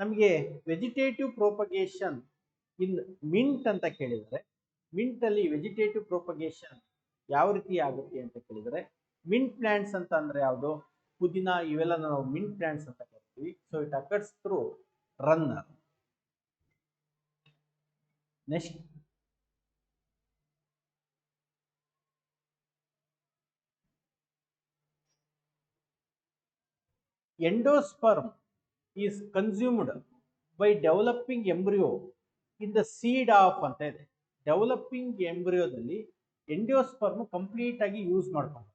Speaker 2: ನಮಗೆ ವೆಜಿಟೇಟಿವ್ ಪ್ರೋಪಗೇಷನ್ ಇನ್ ಮಿಂಟ್ ಅಂತ ಕೇಳಿದರೆ, ಮಿಂಟ್ ಅಲ್ಲಿ ವೆಜಿಟೇಟಿವ್ ಪ್ರೋಪಗೇಷನ್ ಯಾವ ರೀತಿ ಆಗುತ್ತೆ ಅಂತ ಕೇಳಿದರೆ, ಮಿಂಟ್ ಪ್ಲಾಂಟ್ಸ್ ಅಂತ ಅಂದ್ರೆ ಯಾವುದು, ಪುದೀನ, ಇವೆಲ್ಲ ನಾವು ಮಿಂಟ್ ಪ್ಲಾಂಟ್ಸ್ ಅಂತ ಕರಿತೀವಿ. So it occurs through runner. Next endosperm is consumed by developing embryo in the seed of ಅಂತ ಇದೆ. ಡೆವಲಪಿಂಗ್ ಎಂಬ್ರಿಯೋದಲ್ಲಿ ಎಂಡೋಸ್ಪರ್ಮ್ ಕಂಪ್ಲೀಟ್ ಆಗಿ ಯೂಸ್ ಮಾಡ್ಕೊಂಡು.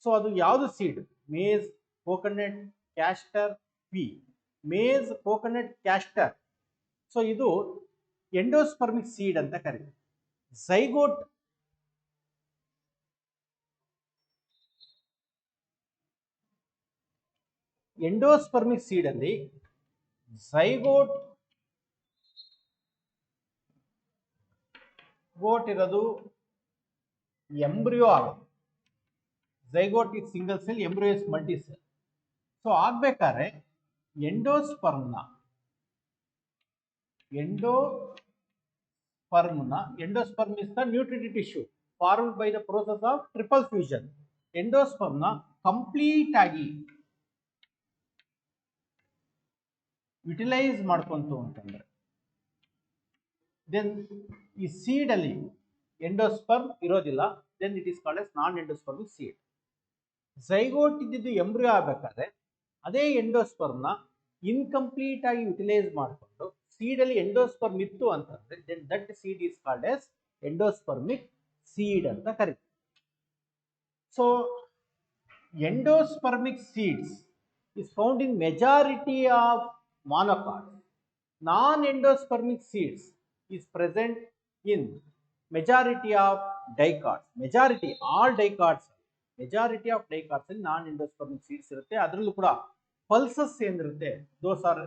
Speaker 2: ಸೊ ಅದು ಯಾವುದು seed, maize, coconut, castor, pea. Maize, coconut, castor. So ಇದು ಎಂಡೋಸ್ಪರ್ಮಿಕ್ ಸೀಡ್ ಅಂತ ಕರೀತೀವಿ. ಝೈಗೋಟ್ ಎಂಡೋಸ್ಪರ್ಮಿಕ್ ಸೀಡ್ ಅಲ್ಲಿ ಝೈಗೋಟ್ ಇರೋದು ಎಂಬ್ರಿಯೋ ಆಗೋದು. Zygote is single cell, embryo is multi cell. So ಆಗ್ಬೇಕಾದ್ರೆ endosperm is the nutritive tissue formed by the process of triple fusion. Endosperm ನ complete ಆಗಿ utilise ಮಾಡ್ಕೊಂತು ಅಂತಂದ್ರೆ ದೆನ್ ಈ ಸೀಡ್ ಅಲ್ಲಿ ಎಂಡೋಸ್ಪರ್ಮ್ ಇರೋದಿಲ್ಲ, then it is called as non endospermic seed. Zygote ಇದ್ದಿದ್ದು embryo ಆಗಬೇಕಾದ್ರೆ ಅದೇ ಎಂಡೋಸ್ಪರ್ಮ್ ನ ಇನ್ಕಂಪ್ಲೀಟ್ ಆಗಿ ಯುಟಿಲೈಸ್ ಮಾಡಿಕೊಂಡು ಸೀಡ್ ಅಲ್ಲಿ ಎಂಡೋಸ್ಪರ್ಮ್ ಇತ್ತು ಅಂತಂದ್ರೆ then that seed is called as endospermic seed ಅಂತ ಕರೀತೀವಿ. So endospermic seeds is found in majority of monocots. Non-endospermic seeds is present in majority of dicots. Majority of dicots ಅಲ್ಲಿ non-endospermic seeds ಇರುತ್ತೆ. ಅದರಲ್ಲೂ ಕೂಡ pulses ಏನಿರುತ್ತೆ, those are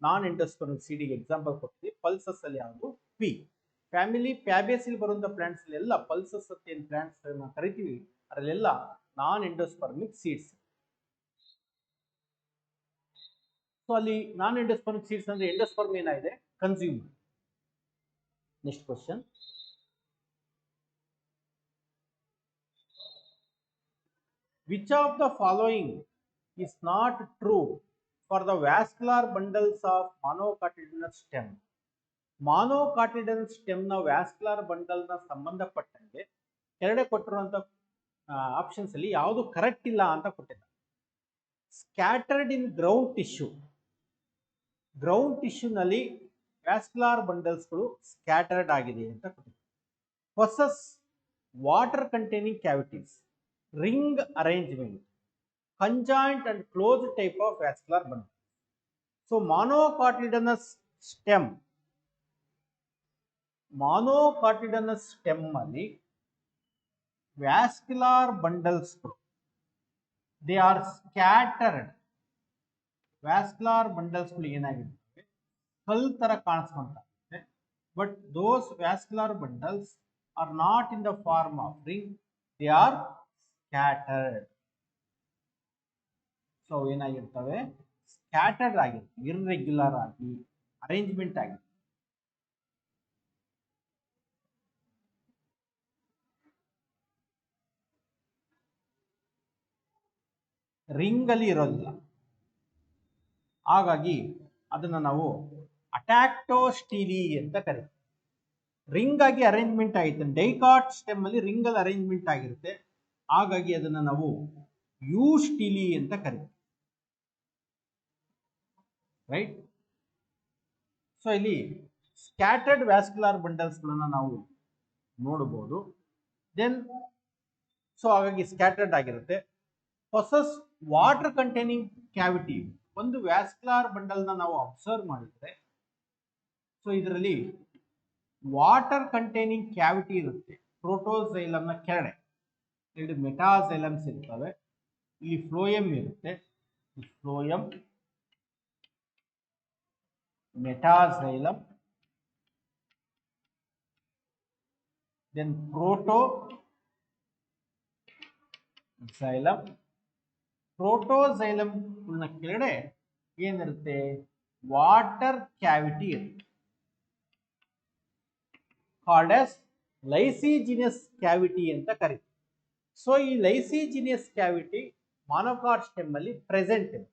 Speaker 2: non-endospermic seed. Example ಕೊಡ್ತೀವಿ. Pulses ಅಲ್ಲಿ ಯಾವುದು, ಪಿ ಫ್ಯಾಮಿಲಿ ಪ್ಯಾಬೇಸಿಲ್ ಬರುವಂತ plants ಎಲ್ಲ ಪಲ್ಸಸ್ ಅಂತ ಏನು ಪ್ಲಾಂಟ್ಸ್ ಕರಿತೀವಿ ಅದರಲ್ಲೆಲ್ಲ non-endospermic seeds. ಸೊ ಅಲ್ಲಿ ನಾನ್ ಎಂಡೋಸ್ಪರ್ಮಿಕ್ ಸೀಡ್ಸ್ ಅಂದ್ರೆ ಎಂಡೋಸ್ಪರ್ಮ್ ಏನಾಗಿದೆ, consume. Next question, which of the following is not true for the vascular bundles of monocotyledonous stem? Monocotyledonous stem ನ ವ್ಯಾಸ್ಕ್ಯುಲರ್ ಬಂಡಲ್ ನ ಸಂಬಂಧಪಟ್ಟಂಗೆ ಕೆಳಗಡೆ ಕೊಟ್ಟಿರುವಂತ ಆಪ್ಷನ್ಸ್ ಅಲ್ಲಿ ಯಾವುದು ಕರೆಕ್ಟ್ ಇಲ್ಲ ಅಂತ ಕೊಟ್ಟಿದ್ದಾರೆ. ಸ್ಕ್ಯಾಟರ್ಡ್ ಇನ್ ಗ್ರೌಂಡ್ ಟಿಶ್ಯೂ ನಲ್ಲಿ ವ್ಯಾಸ್ಕ್ಯುಲರ್ ಬಂಡಲ್ಸ್ಗಳು ಸ್ಕ್ಯಾಟರ್ಡ್ ಆಗಿದೆ ಅಂತ ಕೊಟ್ಟಿದ್ದಾರೆ. Possess water containing cavities, ring arrangement, conjoint and close type of vascular bundle. So monocotyledonous stem ಅಲ್ಲಿ ವ್ಯಾಸ್ಕ್ಯುಲರ್ ಬಂಡಲ್ಸ್ಗಳು ದೇ ಆರ್ ಸ್ಕ್ಯಾಟರ್ಡ್. ವ್ಯಾಸ್ಕ್ಯುಲರ್ ಬಂಡಲ್ಸ್ಗಳು ಏನಾಗಿರ್ತವೆ, ಕಲ್ ತರ ಕಾಣಿಸ್ಕೊಂತಾರೆ. But those vascular bundles are not in the form of ring, they are scattered. So ಏನಾಗಿರ್ತವೆ, scattered ಆಗಿರ್ತವೆ, irregular ಆಗಿ ಅರೇಂಜ್ಮೆಂಟ್ ಆಗಿರ್ತವೆ. ರಿಂಗ್ ಅಲ್ಲಿ ಇರೋದಿಲ್ಲ. ಹಾಗಾಗಿ ಅದನ್ನ ನಾವು ಅಟ್ಯಾಕ್ಟೋಸ್ಟೀಲಿ ಅಂತ ಕರೀತೀವಿ. ರಿಂಗ್ ಆಗಿ ಅರೇಂಜ್ಮೆಂಟ್ ಆಗಿರುತ್ತೆ. ಡೈಕಾಟ್ ಸ್ಟೆಮ್ ಅಲ್ಲಿ ರಿಂಗ್ ಅಲ್ಲಿ ಅರೇಂಜ್ಮೆಂಟ್ ಆಗಿರುತ್ತೆ. ಹಾಗಾಗಿ ಅದನ್ನ ನಾವು ಯೂಸ್ಟೀಲಿ ಅಂತ ಕರೀತೀವಿ. ರೈಟ್. ಸೊ ಇಲ್ಲಿ ಸ್ಕ್ಯಾಟರ್ಡ್ ವ್ಯಾಸ್ಕ್ಯುಲರ್ ಬಂಡಲ್ಸ್ ಗಳನ್ನ ನಾವು ನೋಡಬಹುದು. ದೆನ್ ಸೊ ಹಾಗಾಗಿ ಸ್ಕ್ಯಾಟರ್ಡ್ ಆಗಿರುತ್ತೆ. ಪೊಸೆಸ್ ವಾಟರ್ ಕಂಟೈನಿಂಗ್ ಕ್ಯಾವಿಟಿ, ಒಂದು ವ್ಯಾಸ್ಕ್ಯುಲರ್ ಬಂಡಲ್ ನಾವು ಅಬ್ಸರ್ವ್ ಮಾಡಿದ್ರೆ, ಸೊ ಇದರಲ್ಲಿ ವಾಟರ್ ಕಂಟೈನಿಂಗ್ ಕ್ಯಾವಿಟಿ ಇರುತ್ತೆ ಪ್ರೋಟೋಸೈಲಮ್ನ ಕೆಳಗಡೆ, ಎರಡು ಮೆಟಾಸೈಲಮ್ಸ್ ಇರ್ತವೆ, ಇಲ್ಲಿ ಫ್ಲೋಯಮ್ ಇರುತ್ತೆ, ಫ್ಲೋಯಮ್ ಮೆಟಾಸೈಲಮ್, ದೆನ್ ಪ್ರೋಟೋಸೈಲಮ್. ಪ್ರೋಟೋಸೈಲಮ್ ಕೆಳಗಡೆ ಏನಿರುತ್ತೆ, ವಾಟರ್ ಕ್ಯಾವಿಟಿ ಇರುತ್ತೆ, ಕಾಲ್ಡ್ ಆಸ್ ಲೈಸಿಜಿನಿಯಸ್ ಕ್ಯಾವಿಟಿ ಅಂತ ಕರೀತೀವಿ. ಸೊ ಈ ಲೈಸಿಜಿನಿಯಸ್ ಕ್ಯಾವಿಟಿ ಮಾನೋಕಾಟ್ ಸ್ಟೆಮ್ ಅಲ್ಲಿ ಪ್ರೆಸೆಂಟ್ ಇದೆ,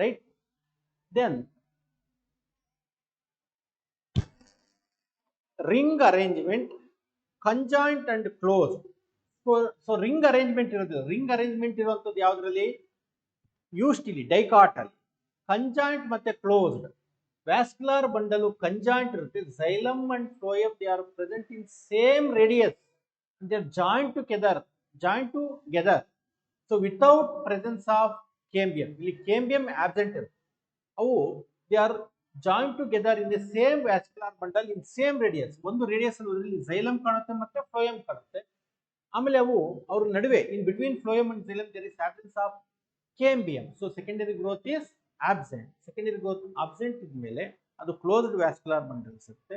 Speaker 2: right. Then ring arrangement, conjoint and close. So ring arrangement ಇರೋದಿಲ್ಲ, ರಿಂಗ್ ಅರೇಂಜ್ಮೆಂಟ್ ಇರುವಂತದ್ದು ಯಾವ್ದ್ರಲ್ಲಿ, ಯೂಸ್ಟಿಲಿ ಡೈಕಾಟ್ ಅಲ್ಲಿ. ಕಂಜಾಯಿಂಟ್ ಮತ್ತೆ ಕ್ಲೋಸ್ಡ್, ವ್ಯಾಸ್ಕ್ಯುಲರ್ ಬಂಡಲ್ ಕಂಜಾಯಿಂಟ್ ಇರುತ್ತೆ, xylem and phloem they are present in same radius, they are joined together. So without presence of cambium, ಇಲ್ಲಿ cambium absent ಇರುತ್ತೆ, ಅವು they are joined together in the same vascular bundle in same radius. ಒಂದು radius ಅಲ್ಲಿ xylem ಕಾಣುತ್ತೆ ಮತ್ತೆ phloem ಕಾಣುತ್ತೆ. ಆಮೇಲೆ ಅವು ಅವ್ರ ನಡುವೆ in between phloem and xylem there is absence of cambium. So secondary growth is absent. Secondary growth absent ಇದ್ಮೇಲೆ ಅದು ಕ್ಲೋಸ್ಡ್ ವ್ಯಾಸ್ಕ್ಯುಲರ್ ಬಂಡಲ್ಸ್ ಇರುತ್ತೆ.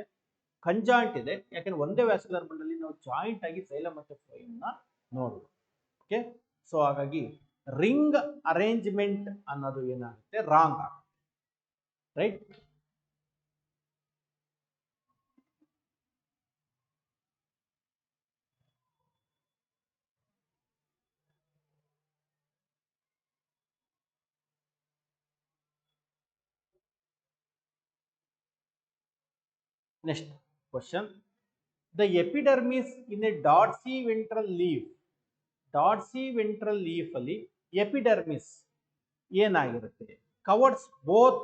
Speaker 2: ಕಂಜಾಯಿಂಟ್ ಇದೆ, ಯಾಕಂದ್ರೆ ಒಂದೇ ವ್ಯಾಸ್ಕ್ಯುಲರ್ ಬಂಡಲ್ ನಾವು ಜಾಯಿಂಟ್ ಆಗಿ xylem ಮತ್ತು phloem ನ ನೋಡಬಹುದು. ಓಕೆ, ಸೊ ಹಾಗಾಗಿ ರಿಂಗ್ ಅರೇಂಜ್ಮೆಂಟ್ ಅನ್ನೋದು ಏನಾಗುತ್ತೆ, ರಾಂಗ್ ಆಗುತ್ತೆ, right. Next question. The epidermis in a dorsiventral leaf ಅಲ್ಲಿ ಎಪಿಡರ್ಮಿಸ್ ಏನಾಗಿರುತ್ತೆ, covers both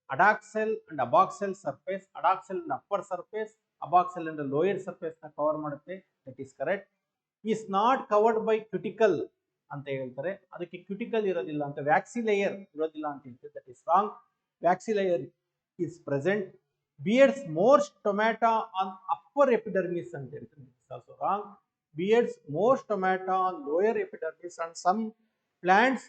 Speaker 2: adaxial and abaxial surface, adaxial and upper surface, abaxial and lower surface ನ ಕವರ್ ಮಾಡುತ್ತೆ. That is correct. Is not covered by cuticle ಅಂತ ಹೇಳ್ತಾರೆ, ಅದಕ್ಕೆ cuticle ಇರೋದಿಲ್ಲ ಅಂತ, ವ್ಯಾಕ್ಸಿ layer ಇರೋದಿಲ್ಲ ಅಂತ ಹೇಳ್ತಾರೆ. That is wrong. ವ್ಯಾಕ್ಸಿ layer is present. bears more stomata on upper epidermis and it's also wrong. Bears more stomata on lower epidermis, and some plants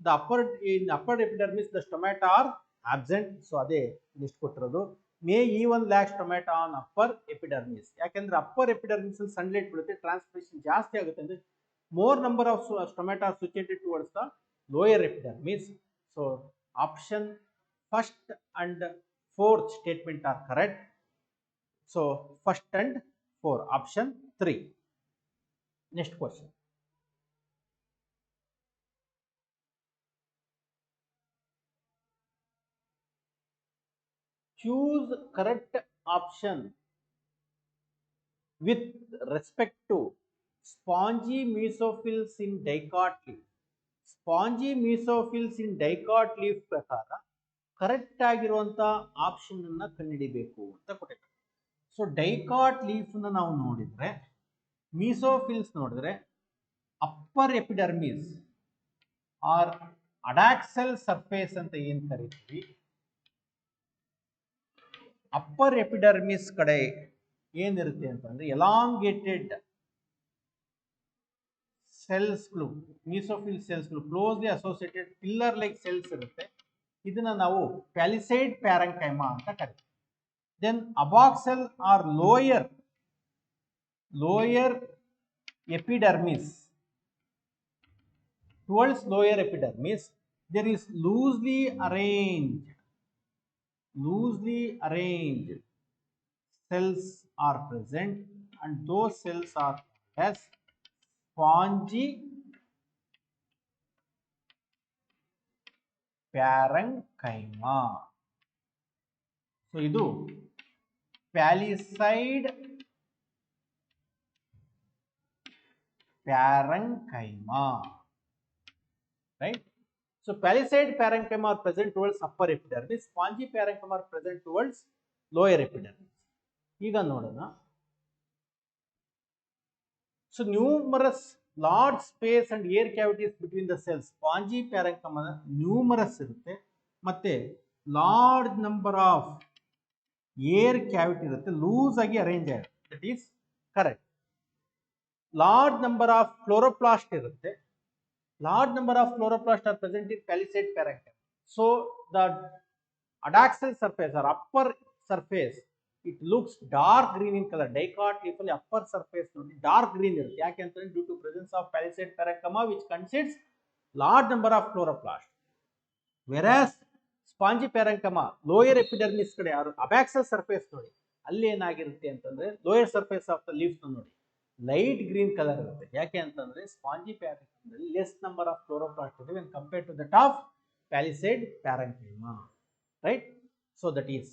Speaker 2: the upper epidermis the stomata are absent. So ade list kotirodu. May even lack stomata on upper epidermis, yakandre upper epidermis alli sunlight bidutte, transpiration ಜಾಸ್ತಿ ಆಗುತ್ತೆ ಅಂದ್ರೆ more number of stomata are situated towards the lower epidermis. So option first and fourth statement are correct. So first and 4, option 3. Next question. Choose correct option with respect to spongy mesophils in dicot leaf. Spongy mesophils in dicot leaf ಪ್ರಕಾರ correct ಆಗಿರುವಂತ option ಅನ್ನ ಕಂಡುಹಿಡಿಬೇಕು ಅಂತ ಕೊಟ್ಟಿದ್ದಾರೆ. So dicot leaf ನಾವು ನೋಡಿದ್ರೆ, mesophylls ನೋಡಿದ್ರೆ, upper epidermis or adaxial surface ಅಂತ ಏನ್ ಕರಿತೀವಿ, ಅಪ್ಪರ್ ಎಪಿಡರ್ಮಿಸ್ ಕಡೆ ಏನಿರುತ್ತೆ ಅಂತಂದ್ರೆ ಎಲಾಂಗೇಟೆಡ್ ಸೆಲ್ಸ್ಗಳು, ಮೀಸೋಫಿಲ್ ಸೆಲ್ಸ್ಗಳು closely associated pillar like cells ಇರುತ್ತೆ. ಇದನ್ನ ನಾವು ಪ್ಯಾಲಿಸೈಡ್ ಪ್ಯಾರಂಕೈಮಾ ಅಂತ ಕರಿತೀವಿ. Then abaxial or lower epidermis, towards lower epidermis there is loosely arranged cells are present, and those cells are as spongy parenchyma. So idu palisade parenchyma, right? So palisade parenchyma are present towards upper epidermis, spongy parenchyma are present towards lower epidermis. Iga nodona. So numerous large space and air cavities between the cells. Spongy parenchyma numerous irutte, ಮತ್ತೆ large number of air cavity ಇರುತ್ತೆ, loose ಆಗಿ arrange ಆಗಿರುತ್ತೆ, that is correct. Large number of chloroplast ಇರುತ್ತೆ, large number of chloroplasts are present in palisade parenchyma. So the adaxial surface or upper surface, it looks dark green in color. Dicot leaf ಅಲ್ಲಿ upper surface ನೋಡಿ dark green ಇರುತ್ತೆ. ಯಾಕೆ ಅಂತಂದ್ರೆ due to presence of palisade parenchyma which consists large number of chloroplasts. Whereas spongy parenchyma lower epidermis ಕಡೆ ಯಾರು abaxial surface ನೋಡಿ ಅಲ್ಲಿ ಏನಾಗಿರುತ್ತೆ ಅಂತಂದ್ರೆ lower surface of the leaves ನೋಡಿ ಲೈಟ್ ಗ್ರೀನ್ ಕಲರ್ ಇರುತ್ತೆ. ಯಾಕೆ ಅಂತಂದ್ರೆ ಸ್ಪಾಂಜಿ ಪ್ಯಾರೆಂಕೈಮದಲ್ಲಿ ಲೆಸ್ ನಂಬರ್ ಆಫ್ ಕ್ಲೋರೋಪ್ಲಾಸ್ಟ್ ಇದೆ when compared to that of palisade parenchyma, right? So that is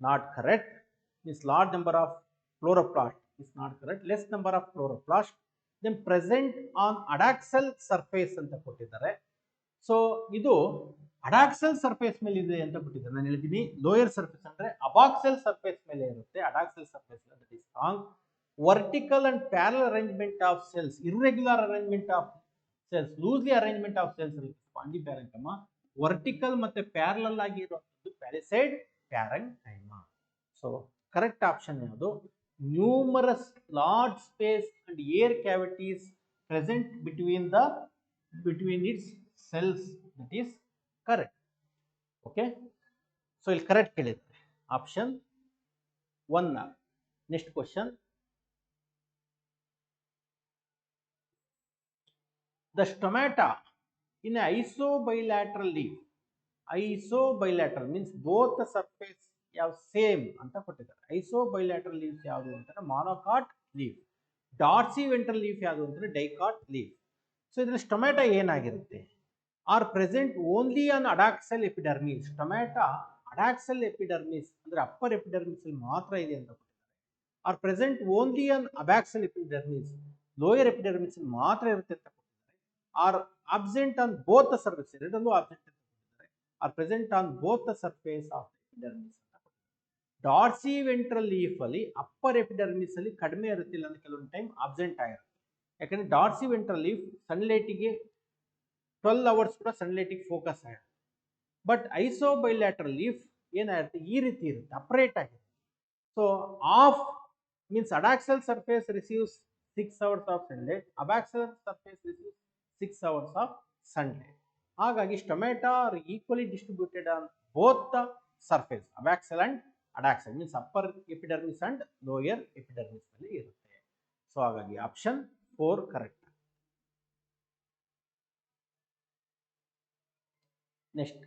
Speaker 2: not correct. Means large number of chloroplast is not correct. Less number of chloroplast then present on adaxial surface ಅಂತ ಕೊಟ್ಟಿದ್ದಾರೆ. So ಇದು ಅಡಾಕ್ಸಲ್ surface ಮೇಲೆ ಇದೆ ಅಂತ ಕೊಟ್ಟಿದ್ದಾರೆ. ನಾನು ಹೇಳಿದ್ದೀನಿ lower surface ಅಂದ್ರೆ ಅಬಾಕ್ಸಲ್ ಸರ್ಫೇಸ್ ಮೇಲೆ ಇರುತ್ತೆ, adaxial surface that is wrong. Vertical and parallel arrangement of cells, irregular arrangement of cells, loosely arrangement of cells ಇರುತ್ತೆ ಸ್ಪಾಂಜಿ ಪ್ಯಾರೆಂಕೈಮಾ. ವರ್ಟಿಕಲ್ ಮತ್ತೆ ಪ್ಯಾರಲಲ್ ಆಗಿರುವಂಥದ್ದು ಪ್ಯಾಲಿಸೈಡ್ ಪ್ಯಾರೆಂಕೈಮಾ. ಸೊ ಕರೆಕ್ಟ್ ಆಪ್ಷನ್ ಯಾವುದು? Numerous large space and air cavities present between it's cells, that is correct. Okay, so ಇಲ್ಲಿ correct ಕೇಳಿದ್ದಾರೆ option 1. Next question. The stomata in an isobilateral leaf. Isobilateral means both the surface have same ಅಂತ ಕೊಟ್ಟಿದ್ದಾರೆ. Isobilateral leaves ಯಾವುದು ಅಂತಂದ್ರೆ monocot leaf. ಡಾರ್ಸಿವೆಂಟ್ರಲ್ leaf ಯಾವುದು ಅಂತಂದ್ರೆ dicot leaf. So ಇದರ stomata ಏನಾಗಿರುತ್ತೆ? Are present only on adaxial epidermis. Stomata adaxial epidermis ಅಂದ್ರೆ upper epidermis ಅಲ್ಲಿ ಮಾತ್ರ ಇದೆ ಅಂತ ಕೊಟ್ಟಿದ್ದಾರೆ. Are present only on abaxial epidermis, lower epidermis ಅಲ್ಲಿ ಮಾತ್ರ ಇರುತ್ತೆ ಅಂತ. Are absent on both the surface, ಎರಡಲ್ಲೂ absent ಇರುತ್ತದೆ. Are present on both the surface of the epidermis. Dorsiventral leaf ಅಲ್ಲಿ ಅಪ್ಪರ್ ಎಪಿಡರ್ಮಿಸ್ ಅಲ್ಲಿ ಕಡಿಮೆ ಇರುತ್ತಿಲ್ಲ ಅಂತ ಕೆಲವೊಂದು ಟೈಮ್ ಅಬ್ಸೆಂಟ್ ಆಗಿರುತ್ತೆ. ಯಾಕಂದ್ರೆ ಡಾರ್ಸಿ ವೆಂಟ್ರಲ್ ಲೀಫ್ ಸನ್ಲೈಟಿಗೆ 12 hours ಕೂಡ ಸನ್ಲೈಟಿಗೆ ಫೋಕಸ್ ಆಗಿರುತ್ತೆ. ಬಟ್ ಐಸೋಬೈಲ್ಯಾಟ್ರಲ್ ಲೀಫ್ ಏನಾಗಿರುತ್ತೆ, ಈ ರೀತಿ ಇರುತ್ತೆ, ಅಪರೇಟ್ ಆಗಿರುತ್ತೆ. So of means adaxial surface receives 6 hours of sunlight, abaxial surface receives 6 hours of sunlight. ಹಾಗಾಗಿ stomata are equally distributed on both the surface, abaxial and adaxial means upper epidermis and lower epidermis ಅಲ್ಲಿ ಇರುತ್ತೆ. So ಹಾಗಾಗಿ option 4 correct. Next,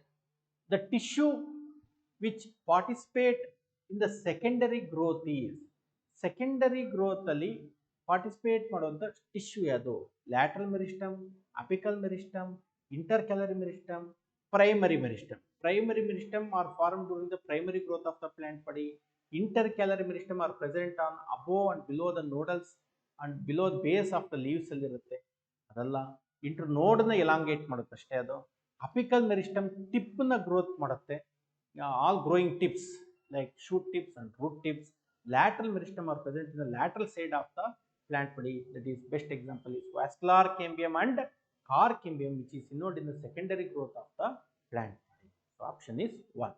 Speaker 2: the tissue which participate in the secondary growth is. Secondary growth ಅಲ್ಲಿ participate ಮಾಡುವಂಥ tissue ಯಾವುದು? Lateral meristem, apical meristem, intercalary meristem, primary meristem. Primary meristem are form during the primary growth of the plant body. Intercalary meristem are present on above and below the nodals and below the base of the leaves ಅಲ್ಲಿ ಇರುತ್ತೆ. ಅದಲ್ಲ, ಇಂಟರ್ ನೋಡ್ನ elongate ಮಾಡುತ್ತೆ ಅಷ್ಟೇ ಅದು. Apical meristem ಟಿಪ್ನ growth ಮಾಡುತ್ತೆ, all growing tips like shoot tips and root tips. Lateral meristem are present in the lateral side of the plant body. That is best example is vascular cambium and car cambium, which is involved in the secondary growth of the plant body. So option is 1.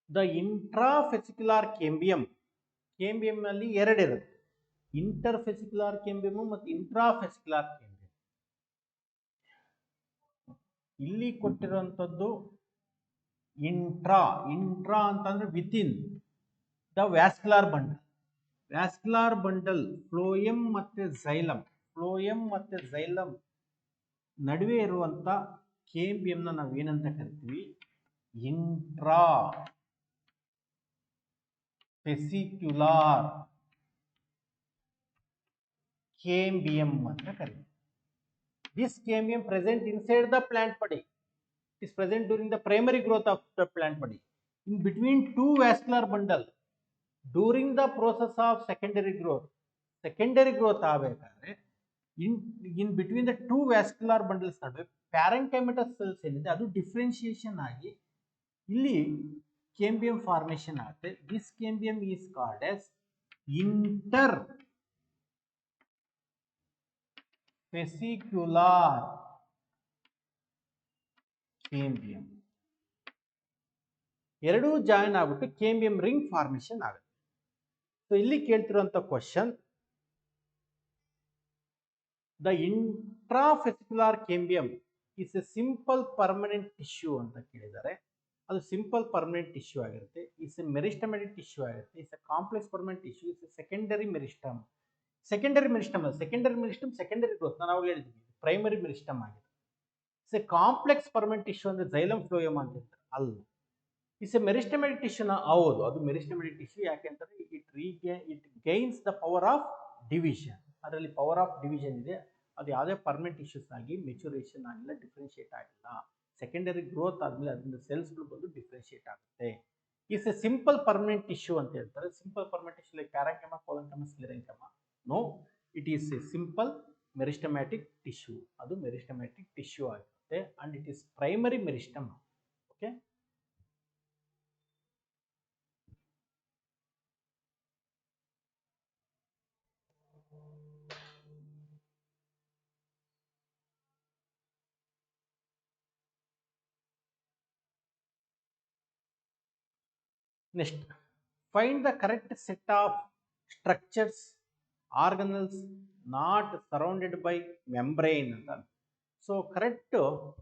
Speaker 2: The intrafascicular cambium, cambium ನಲ್ಲಿ ಎರಡು ಇರುತ್ತೆ, ಇಂಟರ್ಫೆಸಿಕ್ಯುಲರ್ cambium ಮತ್ತು ಇಂಟ್ರಾಫೆಸಿಕ್ಯುಲರ್ cambium. ಇಲ್ಲಿ ಕೊಟ್ಟಿರುವಂಥದ್ದು intra. Intra ಅಂತಂದ್ರೆ within the vascular bundle. Vascular bundle phloem ಮತ್ತೆ xylem, phloem ಮತ್ತೆ xylem ನಡುವೆ ಇರುವಂತ ಕೇಂಬಿಯಂನ ನಾವು ಏನಂತ ಕರಿತೀವಿ? ಇಂಟ್ರಾ ಫೆಸಿಕ್ಯುಲಾರ್ cambium ಅಂತ ಕರೀತೀವಿ. This cambium present inside the plant body. It is present during the primary growth of the plant body. In between two vascular bundle, during the process of secondary growth. Secondary growth ಆಗಬೇಕಾದ್ರೆ in between the two vascular bundles ನಡುವೆ ಪ್ಯಾರೆಂಕೈಮಟಸ್ cells ಏನಿದೆ ಅದು differentiation ಆಗಿ ಇಲ್ಲಿ cambium formation ಆಗುತ್ತೆ. This cambium is called as interfascicular cambium. ಎರಡೂ join ಆಗ್ಬಿಟ್ಟು cambium ring formation ಆಗುತ್ತೆ. ಸೊ ಇಲ್ಲಿ ಕೇಳ್ತಿರುವಂತ question, the intrafascicular cambium is a simple permanent tissue ಅಂತ ಕೇಳಿದ್ದಾರೆ. ಅದು ಸಿಂಪಲ್ ಪರ್ಮನೆಂಟ್ ಟಿಶ್ಯೂ ಆಗಿರುತ್ತೆ. ಇಸ್ ಎ ಮೆರಿಸ್ಟಮ್ಯಾಟಿಕ್ ಟಿಶ್ಯೂ ಆಗಿರುತ್ತೆ. Is a complex permanent tissue. Is a secondary meristem. Secondary meristem ಅಲ್ಲ, secondary meristem secondary growth ನಾನು ಅವಾಗ ಹೇಳಿದ್ದೀನಿ, primary meristem ಆಗಿದೆ. Is a complex permanent tissue ಅಂದ್ರೆ ಜೈಲಮ್ ಫ್ಲೋಯಮ್ ಅಂತ ಹೇಳ್ತಾರೆ, ಅಲ್ಲ. ಇಸ್ ಎ ಮೆರಿಸ್ಟಮ್ಯಾಟಿಕ್ ಟಿಶ್ಯೂನ ಹೌದು, ಅದು ಮೆರಿಸ್ಟಮ್ಯಾಟಿಕ್ ಟಿಶ್ಯೂ. ಯಾಕೆಂತಂದ್ರೆ it gains the power of division. ಅದರಲ್ಲಿ ಪವರ್ ಆಫ್ ಡಿವಿಷನ್ ಇದೆ. ಅದು ಯಾವುದೇ ಪರ್ಮನೆಂಟ್ ಟಿಶ್ಯೂಸ್ ಆಗಿ ಮೆಚುರೇಷನ್ ಆಗಿಲ್ಲ, ಡಿಫ್ರೆನ್ಶಿಯೇಟ್ ಆಗಿಲ್ಲ. ಸೆಕೆಂಡರಿ ಗ್ರೋತ್ ಆದ್ಮೇಲೆ ಅದರಿಂದ ಸೆಲ್ಸ್ಗಳು ಬಂದು ಡಿಫ್ರೆನ್ಶಿಯೇಟ್ ಆಗುತ್ತೆ. Is a simple permanent tissue ಅಂತ ಹೇಳ್ತಾರೆ. Simple permanent tissue like parenchyma, collenchyma, sclerenchyma. No, it is a simple meristematic tissue. ಅದು ಮೆರಿಸ್ಟಮ್ಯಾಟಿಕ್ ಟಿಶ್ಯೂ ಆಗಿರುತ್ತೆ and it is primary meristem. Okay, next, find the correct set of structures, organelles not surrounded by membrane ಅಂತ. So correct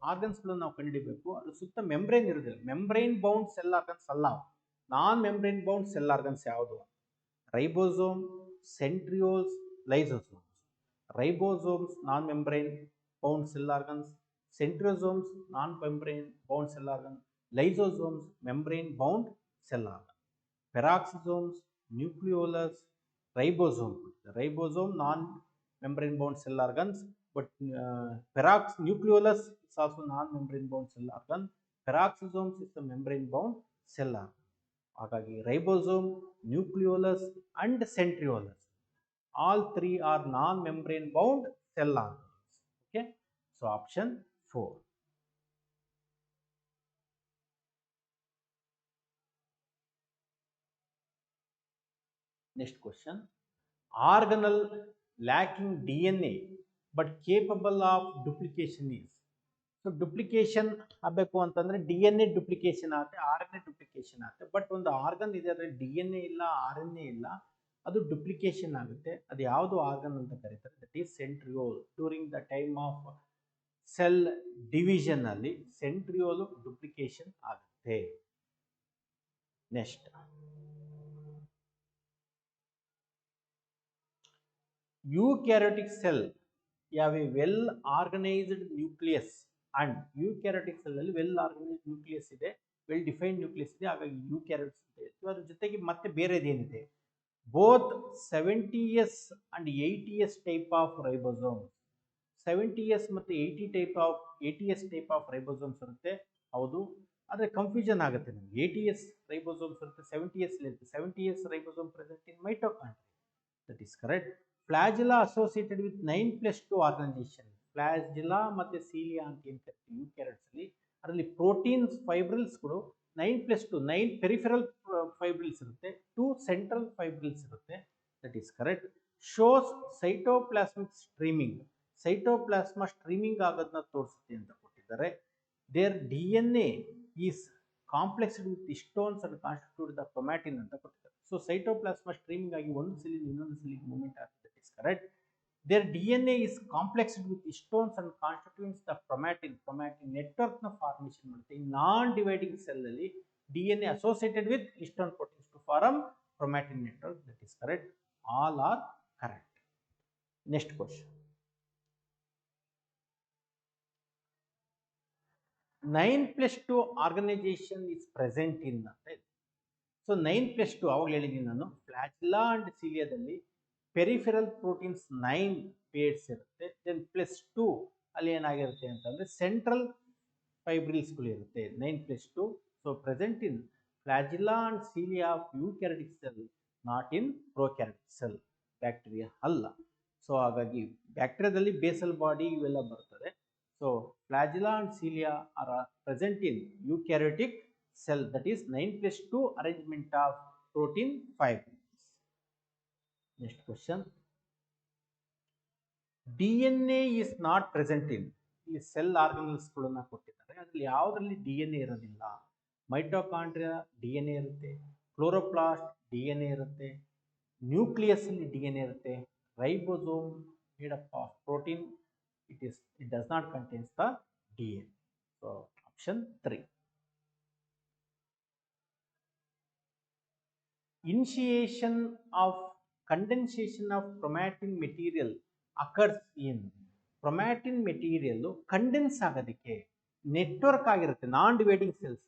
Speaker 2: ಆರ್ಗನ್ಸ್ಗಳನ್ನು ನಾವು ಕಂಡುಹಿಡಿಯಬೇಕು. ಅದು ಸುತ್ತ membrane ಇರೋದಿಲ್ಲ. Membrane bound cell organs ಅಲ್ಲ, non membrane bound cell organs ಯಾವುದು? Ribosome, centrioles, lysosomes. Ribosomes non membrane bound cell organs, centriosomes non membrane bound cell organ, lysosomes membrane bound cell organ. Peroxisomes, nucleolus, ribosome. The ribosome non-membrane bound cell organs, but nucleolus is also non-membrane bound cell organ. Peroxisomes is the membrane bound cell organ. ಹಾಗಾಗಿ ribosome, nucleolus and centriolus, all three are non-membrane bound cell organs. Okay, so option 4. Next question, organelle lacking DNA but capable of duplication is. So duplication ಆಗಬೇಕು ಅಂತಂದ್ರೆ DNA duplication ಆಗುತ್ತೆ, RNA duplication ಆಗುತ್ತೆ. But ಒಂದು organ ಇದೆ ಅದರಲ್ಲಿ DNA ಇಲ್ಲ, RNA ಇಲ್ಲ, ಅದು ಡುಪ್ಲಿಕೇಶನ್ ಆಗುತ್ತೆ. ಅದು ಯಾವುದು ಆರ್ಗನ್ ಅಂತ ಕರೀತಾರೆ? That is centriole. During the time of cell division ಅಲ್ಲಿ ಸೆಂಟ್ರಿಯೋಲ್ ಡುಪ್ಲಿಕೇಶನ್ ಆಗುತ್ತೆ. Next, eukaryotic cell have a well organized nucleus and eukaryotic cell ಅಲ್ಲಿ well organized nucleus ಇದೆ, well defined nucleus ಇದೆ. ಹಾಗಾಗಿ eukaryotes ಅಂತ ಹೇಳ್ತೀವಿ. ಅದ್ರ ಜೊತೆಗೆ ಮತ್ತೆ ಬೇರೆದೇನಿದೆ? both 70s and 80s type of ribosomes. 70s ಮತ್ತು 80s type of ribosomes ಇರುತ್ತೆ. ಹೌದು, ಆದರೆ ಕನ್ಫ್ಯೂಷನ್ ಆಗುತ್ತೆ ನಿಮಗೆ. 80s ribosomes ಇರುತ್ತೆ, 70s ಇರುತ್ತೆ. 70s ribosome present in mitochondria. That is correct. Flagella associated with 9+2 organisation. Flagella ಮತ್ತೆ ಸೀಲಿಯಾ ಅಂತ ಏನು ಕರಿತೀವಿ ಯೂಕ್ಯಾರಿಯೋಟ್ಸ್ ಅಲ್ಲಿ, ಅದರಲ್ಲಿ ಪ್ರೋಟೀನ್ಸ್ ಫೈಬ್ರಿಲ್ಸ್ಗಳು 9+2, 9 ಪೆರಿಫೆರಲ್ ಫೈಬ್ರಿಲ್ಸ್ ಇರುತ್ತೆ, 2 ಸೆಂಟ್ರಲ್ ಫೈಬ್ರಿಲ್ಸ್ ಇರುತ್ತೆ. That is correct. Shows cytoplasmic streaming. Cytoplasm streaming ಆಗೋದನ್ನ ತೋರಿಸುತ್ತೆ ಅಂತ ಕೊಟ್ಟಿದ್ದಾರೆ. There DNA is complexed with histones and constitute the chromatin ಅಂತ ಕೊಟ್ಟಿದ್ದಾರೆ. ಸೊ ಸೈಟೋಪ್ಲಾಸ್ಮಾ ಸ್ಟ್ರೀಮಿಂಗ್ ಆಗಿ ಒಂದು ಸೆಲ್ಲಿಂದ ಇನ್ನೊಂದು ಸೆಲ್ಲಿಗೆ ಮೂವ್ಮೆಂಟ್ ಆಗ್ತದೆ. Is correct. Their DNA is complexed with histones and constitutes the chromatin network na formation ಮಾಡುತ್ತೆ. In non-dividing cell ಅಲ್ಲಿ DNA associated with histone proteins to form chromatin network. That is correct. All are correct. Next question. 9+2 organization is present in ಅಂತ ಇದೆ. So 9+2 ಅವಾಗ ಹೇಳಿದ್ದೀನಿ ನಾನು, flagella and ಸೀಲಿಯಾದಲ್ಲಿ peripheral proteins 9 pairs ಇರುತ್ತೆ. Then +2 ಅಲ್ಲಿ ಏನಾಗಿರುತ್ತೆ ಅಂತಂದ್ರೆ ಸೆಂಟ್ರಲ್ ಫೈಬ್ರಿಲ್ಸ್ಗಳು ಇರುತ್ತೆ 9+2. So present in flagella and cilia of eukaryotic cell, not in prokaryotic cell. Bacteria ಅಲ್ಲ. ಸೊ ಹಾಗಾಗಿ ಬ್ಯಾಕ್ಟೀರಿಯಾದಲ್ಲಿ ಬೇಸಲ್ ಬಾಡಿ ಇವೆಲ್ಲ ಬರ್ತದೆ. So flagella and cilia are present in eukaryotic cell, that is 9+2 arrangement of protein fibrils. Next question, DNA is not present in, ಇಲ್ಲಿ cell ಆರ್ಗನಲ್ಸ್ಗಳನ್ನ ಕೊಟ್ಟಿದ್ದಾರೆ, ಅದರಲ್ಲಿ ಯಾವುದರಲ್ಲಿ DNA ಇರೋದಿಲ್ಲ. ಮೈಟೋಕಾಂಡ್ರಿಯಾ DNA ಇರುತ್ತೆ, ಕ್ಲೋರೋಪ್ಲಾಸ್ಟ್ DNA ಇರುತ್ತೆ, ನ್ಯೂಕ್ಲಿಯಸ್ ಅಲ್ಲಿ DNA ಇರುತ್ತೆ, ribosome made up of protein, it does not contains the DNA. So option 3. Initiation of condensation of chromatin material occurs in, chromatin material condense ಆಗೋದಕ್ಕೆ network ಆಗಿರುತ್ತೆ ನಾನ್ dividing cells.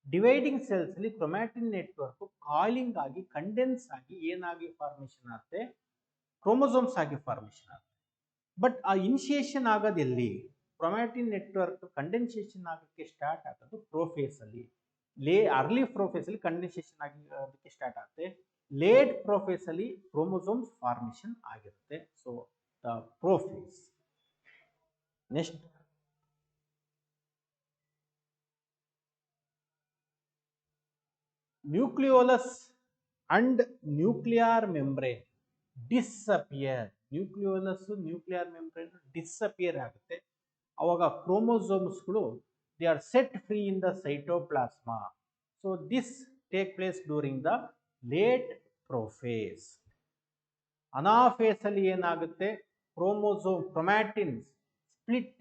Speaker 2: Dividing cells ಅಲ್ಲಿ chromatin network coiling ಆಗಿ condense ಆಗಿ ಏನಾಗಿ formation ಆಗುತ್ತೆ, chromosomes ಆಗಿ formation ಆಗುತ್ತೆ. But ಆ ಇನಿಷಿಯೇಷನ್ ಆಗೋದೆಲ್ಲಿ, ಕ್ರೊಮ್ಯಾಟಿನ್ ನೆಟ್ವರ್ಕ್ ಕಂಡೆನ್ಸೇಷನ್ ಆಗೋಕ್ಕೆ ಸ್ಟಾರ್ಟ್ ಆಗೋದು ಪ್ರೋಫೇಸ್ ಅಲ್ಲಿ. ಅರ್ಲಿ ಪ್ರೋಫೇಸ್ ಅಲ್ಲಿ ಕಂಡೆನ್ಸೇಷನ್ ಆಗೋದಕ್ಕೆ ಸ್ಟಾರ್ಟ್ ಆಗುತ್ತೆ, ಲೇಟ್ ಪ್ರೋಫೇಸ್ ಅಲ್ಲಿ ಕ್ರೋಮೋಸೋಮ್ಸ್ ಫಾರ್ಮೇಷನ್ ಆಗಿರುತ್ತೆ. So the prophase. Next, nucleolus and nuclear membrane disappear. Nucleolus nuclear membrane disappear ಆಗುತ್ತೆ. ಅವಾಗ ಕ್ರೋಮೋಸೋಮ್ಸ್ಗಳು they are set free in the cytoplasm. So this take place during the late prophase. Anaphase ಅಲ್ಲಿ ಏನಾಗುತ್ತೆ, chromatins split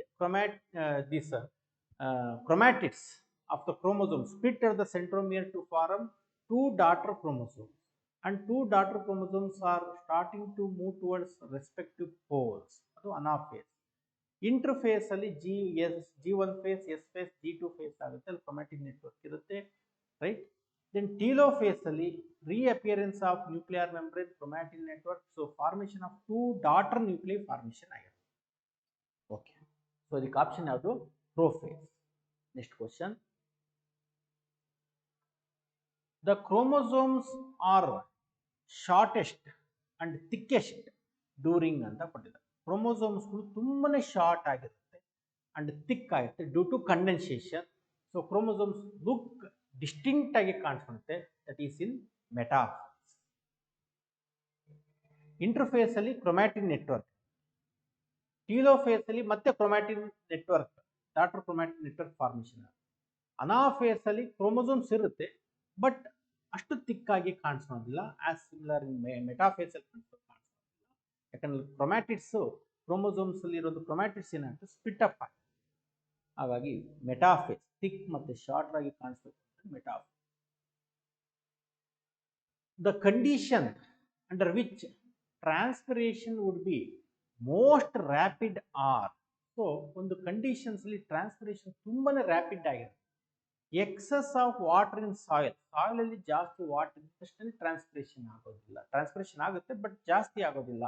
Speaker 2: chromatids of the chromosome split at the centromere to form two daughter chromosomes, and two daughter chromosomes are starting to move towards respective poles. ಅದು ಅನಾಫೇಸ್. Interphase ಅಲ್ಲಿ G1 phase, S phase, G2 phase ಆಗುತ್ತೆ, ಅಲ್ಲಿ chromatin network ಇರುತ್ತೆ, right. Then telophase ಅಲ್ಲಿ reappearance of nuclear membrane chromatin network, so formation of two daughter nuclei formation ಆಗಿರುತ್ತೆ. Okay, so ಇದಕ್ಕೆ option ಯಾವುದು, prophase. Next question, the chromosomes are shortest and thickest during ಅಂತ ಕೊಟ್ಟಿದ್ದಾರೆ. ಕ್ರೋಮೋಸೋಮ್ಸ್ಗಳು ತುಂಬಾನೇ short ಆಗಿರುತ್ತೆ ಅಂಡ್ ಥಿಕ್ ಆಗಿರುತ್ತೆ due to condensation. So chromosomes look distinct ಆಗಿ ಕಾಣಿಸುತ್ತೆ, that is in metaphase. Interphase ಅಲ್ಲಿ ಕ್ರೊಮ್ಯಾಟಿನ್ ನೆಟ್ವರ್ಕ್, ಟೀಲೋಫೇಸ್ ಅಲ್ಲಿ ಮತ್ತೆ chromatin network, daughter chromatin network formation. Anaphase ಅಲ್ಲಿ ಕ್ರೋಮೋಸೋಮ್ಸ್ ಇರುತ್ತೆ ಬಟ್ ಅಷ್ಟು ತಿಕ್ಕಾಗಿ ಕಾಣಿಸೋದಿಲ್ಲ, ಆಸ್ ಸಿಮಿಲರ್ ಇನ್ ಮೆಟಾಫೇಸ್ ಅಲ್ಲಿ ಕಾಣಿಸೋದಿಲ್ಲ. ಯಾಕಂದ್ರೆ ಕ್ರೋಮೋಸೋಮ್ಸ್ ಅಲ್ಲಿ ಇರೋದು ಕ್ರೊಮ್ಯಾಟಿಡ್ಸ್ ಏನಾಗುತ್ತೆ, ಸ್ಪ್ಲಿಟ್ ಅಪ್ ಆಗುತ್ತೆ. ಹಾಗಾಗಿ ಮೆಟಾಫೇಸ್ ಥಿಕ್ ಮತ್ತೆ ಶಾರ್ಟ್ ಆಗಿ ಕಾಣಿಸ್ಬೇಕು, metaphase. The condition under which transpiration would be most rapid are. So ಒಂದು ಕಂಡೀಷನ್ಸ್ ಅಲ್ಲಿ ಟ್ರಾನ್ಸ್ಪಿರೇಷನ್ ತುಂಬಾನೇ ರ್ಯಾಪಿಡ್ ಆಗಿರುತ್ತೆ. Excess of water in soil, soil ಅಲ್ಲಿ ಜಾಸ್ತಿ ವಾಟರ್ ಇದ್ದಷ್ಟೇ ಟ್ರಾನ್ಸ್ಪಿರೇಷನ್ ಆಗೋದಿಲ್ಲ, ಟ್ರಾನ್ಸ್ಪಿರೇಷನ್ ಆಗುತ್ತೆ ಬಟ್ ಜಾಸ್ತಿ ಆಗೋದಿಲ್ಲ.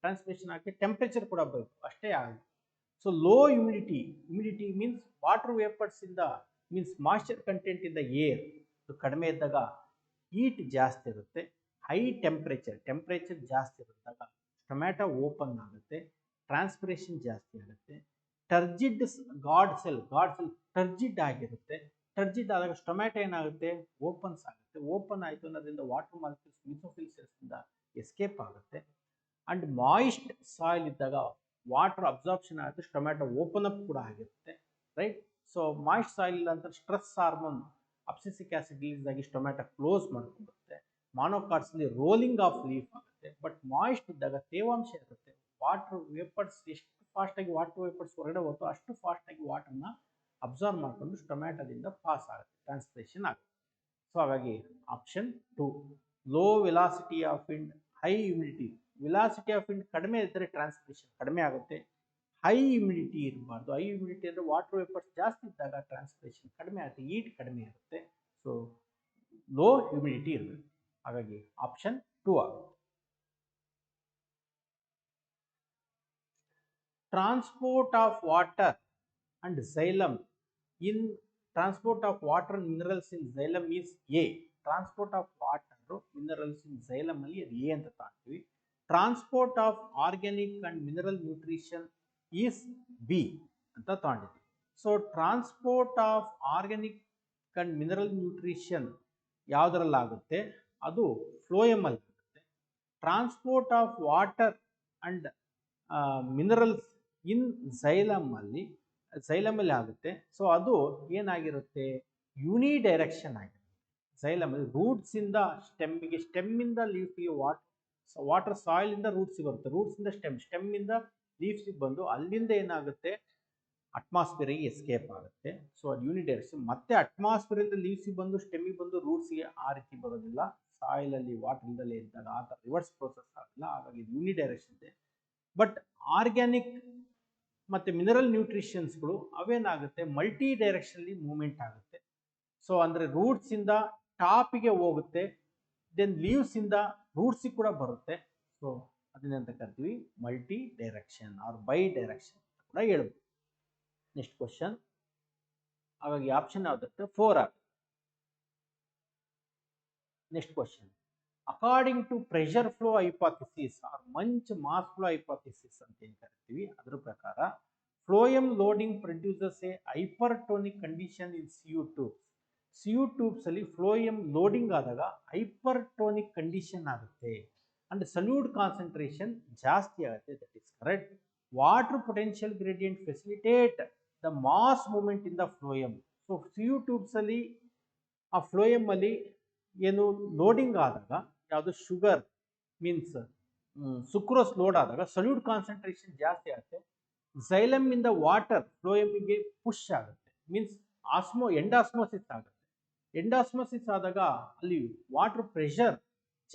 Speaker 2: ಟ್ರಾನ್ಸ್ಪಿರೇಷನ್ ಆಗಿ ಟೆಂಪರೇಚರ್ ಕೂಡ ಬೇಕು, ಅಷ್ಟೇ ಆಗುತ್ತೆ. So low humidity, humidity means water vapours ಇಂದ means moisture content in the air ಕಡಿಮೆ ಇದ್ದಾಗ ಹೀಟ್ ಜಾಸ್ತಿ ಇರುತ್ತೆ. ಹೈ ಟೆಂಪರೇಚರ್ ಜಾಸ್ತಿ ಇದ್ದಾಗ ಟೊಮ್ಯಾಟೊ ಓಪನ್ ಆಗುತ್ತೆ, ಟ್ರಾನ್ಸ್ಪಿರೇಷನ್ ಜಾಸ್ತಿ ಆಗುತ್ತೆ. ಟರ್ಜಿಡ್ ಗಾಡ್ ಸೆಲ್ ಟರ್ಜಿಡ್ ಆಗಿರುತ್ತೆ. ಟರ್ಜಿಡ್ ಆದಾಗ ಟೊಮ್ಯಾಟೊ ಏನಾಗುತ್ತೆ, ಓಪನ್ಸ್ ಆಗುತ್ತೆ. ಓಪನ್ ಆಯಿತು ಅನ್ನೋದ್ರಿಂದ ವಾಟರ್ ಮಾಲಿಕ್ಯೂಲ್ಸ್ ಮಿಸೋಫಿಲ್ ಸೆಲ್ಸ್ ಇಂದ ಎಸ್ಕೇಪ್ ಆಗುತ್ತೆ. ಅಂಡ್ ಮಾಯಿಸ್ಟ್ ಸಾಯಿಲ್ ಇದ್ದಾಗ ವಾಟರ್ ಅಬ್ಸಾರ್ಪ್ಷನ್ ಆಗುತ್ತೆ, ಟೊಮ್ಯಾಟೊ ಓಪನ್ ಅಪ್ ಕೂಡ ಆಗಿರುತ್ತೆ, ರೈಟ್. ಸೊ ಮಾಯಿಸ್ಟ್ ಸಾಯಿಲ್ ಇಲ್ಲ ಅಂತ stress hormone abscisic acid release ಆಗಿ ಟೊಮ್ಯಾಟೊ ಕ್ಲೋಸ್ ಮಾಡ್ಕೊಂಡುತ್ತೆ. ಮಾನೋಕಾಟ್ಸ್ ಅಲ್ಲಿ ರೋಲಿಂಗ್ ಆಫ್ ಲೀಫ್ ಆಗುತ್ತೆ. ಬಟ್ ಮಾಯಿಸ್ಟ್ ಇದ್ದಾಗ ತೇವಾಂಶ ಇರುತ್ತೆ, ವಾಟರ್ ವೇಪರ್ಸ್ ಎಷ್ಟು ಫಾಸ್ಟ್ ಆಗಿ ವಾಟರ್ ವೇಪರ್ಸ್ ಹೊರಗಡೆ ಹೋಗ್ತೋ ಅಷ್ಟು ಫಾಸ್ಟ್ ಆಗಿ ವಾಟರ್ನ ಅಬ್ಸರ್ವ್ ಮಾಡಿಕೊಂಡು ಟೊಮ್ಯಾಟೊದಿಂದ ಪಾಸ್ ಆಗುತ್ತೆ, ಟ್ರಾನ್ಸ್ಪಿರೇಷನ್ ಆಗುತ್ತೆ. ಸೊ ಹಾಗಾಗಿ option 2, low velocity of wind, high humidity. Velocity of wind ಕಡಿಮೆ ಇದ್ದರೆ ಟ್ರಾನ್ಸ್ಪಿರೇಷನ್ ಕಡಿಮೆ ಆಗುತ್ತೆ. ಹೈ ಹ್ಯುಮಿಡಿಟಿ ಇರಬಾರ್ದು, ಹೈ ಹ್ಯುಮಿಡಿಟಿ ಅಂದರೆ ವಾಟರ್ ವೇಪರ್ಸ್ ಜಾಸ್ತಿ ಇದ್ದಾಗ ಟ್ರಾನ್ಸ್ಪಿರೇಷನ್ ಕಡಿಮೆ ಆಗುತ್ತೆ, ಹೀಟ್ ಕಡಿಮೆ ಇರುತ್ತೆ. ಸೊ ಲೋ ಹ್ಯುಮಿಡಿಟಿ ಇರಬೇಕು. ಹಾಗಾಗಿ ಆಪ್ಷನ್ 2 ಆಗುತ್ತೆ. Transport of water and xylem in transport of water and minerals in xylem is A. Transport of water minerals in xylem ಅಲ್ಲಿ ಅದು ಎ ಅಂತ ತಗೊಳ್ತೀವಿ. Transport of organic and mineral nutrition is B ಅಂತ ತಗೊಂಡಿದ್ವಿ. So transport of organic and mineral nutrition ಯಾವುದರಲ್ಲಾಗುತ್ತೆ, ಅದು phloem ಅಲ್ಲಿ ಆಗುತ್ತೆ. Transport of water and minerals in xylem ಅಲ್ಲಿ ಆಗುತ್ತೆ. ಸೊ ಅದು ಏನಾಗಿರುತ್ತೆ, ಯೂನಿ ಡೈರೆಕ್ಷನ್ ಆಗಿರುತ್ತೆ. ಝೈಲಮ್ ರೂಟ್ಸ್ ಇಂದ ಸ್ಟೆಮ್ಮಿಗೆ, ಸ್ಟೆಮ್ ಇಂದ ಲೀಫ್ಗೆ ವಾಟರ್ ಸಾಯಿಲ್ ಇಂದ ರೂಟ್ಸ್ಗೆ ಬರುತ್ತೆ, ರೂಟ್ಸ್ ಇಂದ ಸ್ಟೆಮ್ ಇಂದ ಲೀಫ್ಸ್ಗೆ ಬಂದು ಅಲ್ಲಿಂದ ಏನಾಗುತ್ತೆ ಅಟ್ಮಾಸ್ಫಿಯರ್ಗೆ ಎಸ್ಕೇಪ್ ಆಗುತ್ತೆ. ಸೊ ಅದು ಯೂನಿ ಡೈರೆಕ್ಷನ್. ಮತ್ತೆ ಅಟ್ಮಾಸ್ಫಿಯರ್ ಇಂದ ಲೀವ್ಸ್ಗೆ ಬಂದು ಸ್ಟೆಮ್ಮಿಗೆ ಬಂದು ರೂಟ್ಸ್ಗೆ ಆ ರೀತಿ ಬರೋದಿಲ್ಲ, ಸಾಯಿಲ್ ಅಲ್ಲಿ ವಾಟರ್ ಇಂದಲೇ ಇದ್ದಾಗ ಆ ಥರ ರಿವರ್ಸ್ ಪ್ರೋಸೆಸ್ ಆಗಲ್ಲ. ಹಾಗಾಗಿ ಯೂನಿ ಡೈರೆಕ್ಷನ್ ಇದೆ. ಬಟ್ ಆರ್ಗ್ಯಾನಿಕ್ ಮತ್ತೆ ಮಿನರಲ್ ನ್ಯೂಟ್ರಿಷನ್ಸ್ಗಳು ಅವೇನಾಗುತ್ತೆ ಮಲ್ಟಿ ಡೈರೆಕ್ಷನ್ಲಿ ಮೂವ್ಮೆಂಟ್ ಆಗುತ್ತೆ. ಸೊ ಅಂದ್ರೆ ರೂಟ್ಸ್ ಇಂದ ಟಾಪಿಗೆ ಹೋಗುತ್ತೆ, ದೆನ್ ಲೀವ್ಸ್ ಇಂದ ರೂಟ್ಸಿಗೆ ಕೂಡ ಬರುತ್ತೆ. ಸೊ ಅದನ್ನಂತ ಕರಿತೀವಿ multi direction or bi direction ಕೂಡ ಹೇಳ್ಬೋದು. ನೆಕ್ಸ್ಟ್ ಕ್ವಶನ್, ಹಾಗಾಗಿ ಆಪ್ಷನ್ ಯಾವ್ದು 4 ಆಗುತ್ತೆ. Next question, according to pressure flow hypothesis or Munch mass flow hypothesis ಅಂತ ಏನ್ ಕರಿತೀವಿ, ಅದ್ರ ಪ್ರಕಾರ phloem loading produces a hypertonic condition in CO tubes. CO tubes ಅಲ್ಲಿ ಫ್ಲೋಯಮ್ ಲೋಡಿಂಗ್ ಆದಾಗ ಹೈಪರ್ಟೋನಿಕ್ ಕಂಡೀಷನ್ ಆಗುತ್ತೆ ಅಂಡ್ ಸಲ್ಯೂಟ್ ಕಾನ್ಸಂಟ್ರೇಷನ್ ಜಾಸ್ತಿ ಆಗುತ್ತೆ. That is correct. Water potential gradient facilitate the mass movement in the phloem. So CO tubes ಅಲ್ಲಿ ಆ phloem ಅಲ್ಲಿ ಏನು loading ಆದಾಗ, ಯಾವುದು ಶುಗರ್ ಮೀನ್ಸ್ ಸುಕ್ರೋಸ್ ಲೋಡ್ ಆದಾಗ ಸಲ್ಯೂಟ್ ಕಾನ್ಸಂಟ್ರೇಷನ್ ಜಾಸ್ತಿ ಆಗುತ್ತೆ. ಝೈಲಮ್ ಇಂದ ವಾಟರ್ ಫ್ಲೋಯಮ್ಗೆ ಪುಷ್ ಆಗುತ್ತೆ, ಮೀನ್ಸ್ ಎಂಡಾಸ್ಮೋಸಿಸ್ ಆಗುತ್ತೆ. ಎಂಡಾಸ್ಮೋಸಿಸ್ ಆದಾಗ ಅಲ್ಲಿ ವಾಟರ್ ಪ್ರೆಷರ್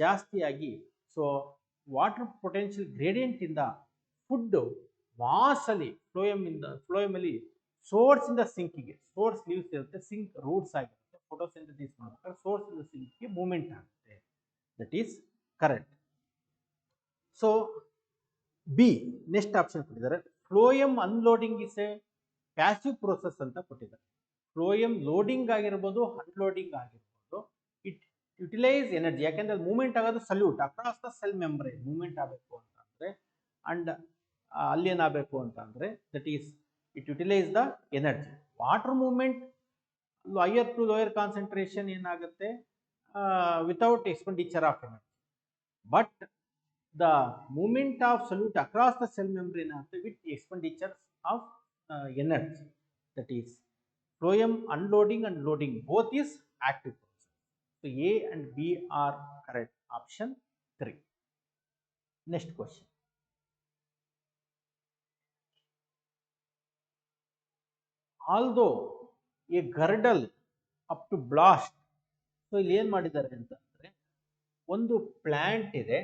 Speaker 2: ಜಾಸ್ತಿ ಆಗಿ, ಸೊ ವಾಟರ್ ಪೊಟೆನ್ಷಿಯಲ್ ಗ್ರೇಡಿಯಂಟ್ ಇಂದ ಫುಡ್ ಮಾಸ್ ಅಲ್ಲಿ ಫ್ಲೋಯಮ್ ಅಲ್ಲಿ ಸೋರ್ಸ್ ಇಂದ ಸಿಂಕಿಗೆ, ಸೋರ್ಸ್ ಲೀವ್ಸ್ ಇರುತ್ತೆ, ಸಿಂಕ್ ರೂಟ್ಸ್ ಆಗಿರುತ್ತೆ, ಫೋಟೋಸಿಂಥಸಿಸ್ ಮಾಡ್ಬೇಕಾದ್ರೆ ಸೋರ್ಸ್ ಇಂದ ಸಿಂಕ್ಗೆ ಮೂವ್ಮೆಂಟ್ ಆಗುತ್ತೆ. That is correct. So B next option ಕೊಟ್ಟಿದ್ದಾರೆ, phloem unloading is a passive process ಅಂತ ಕೊಟ್ಟಿದ್ದಾರೆ. ಫ್ಲೋಯಮ್ ಲೋಡಿಂಗ್ ಆಗಿರ್ಬೋದು, ಅನ್ಲೋಡಿಂಗ್ ಆಗಿರ್ಬೋದು, ಇಟ್ ಯುಟಿಲೈಸ್ ಎನರ್ಜಿ. ಯಾಕೆಂದ್ರೆ ಮೂವ್ಮೆಂಟ್ ಆಗೋದು solute across the cell membrane movement ಆಗಬೇಕು ಅಂತಂದ್ರೆ, ಅಂಡ್ ಅಲ್ಲಿ ಏನಾಗಬೇಕು ಅಂತಂದ್ರೆ that is it utilise the energy. Water movement higher to lower concentration ಏನಾಗುತ್ತೆ without expenditure of energy. But the movement of solute across the cell membrane with expenditure of energy. That is phloem unloading and loading both is active process. So A and B are correct. Option 3. Next question. Although a girdle up to blast, so ಇಲ್ಲಿ ಏನು ಮಾಡಿದ್ದಾರೆ ಅಂತಂದ್ರೆ ಒಂದು plant ಇದೆ,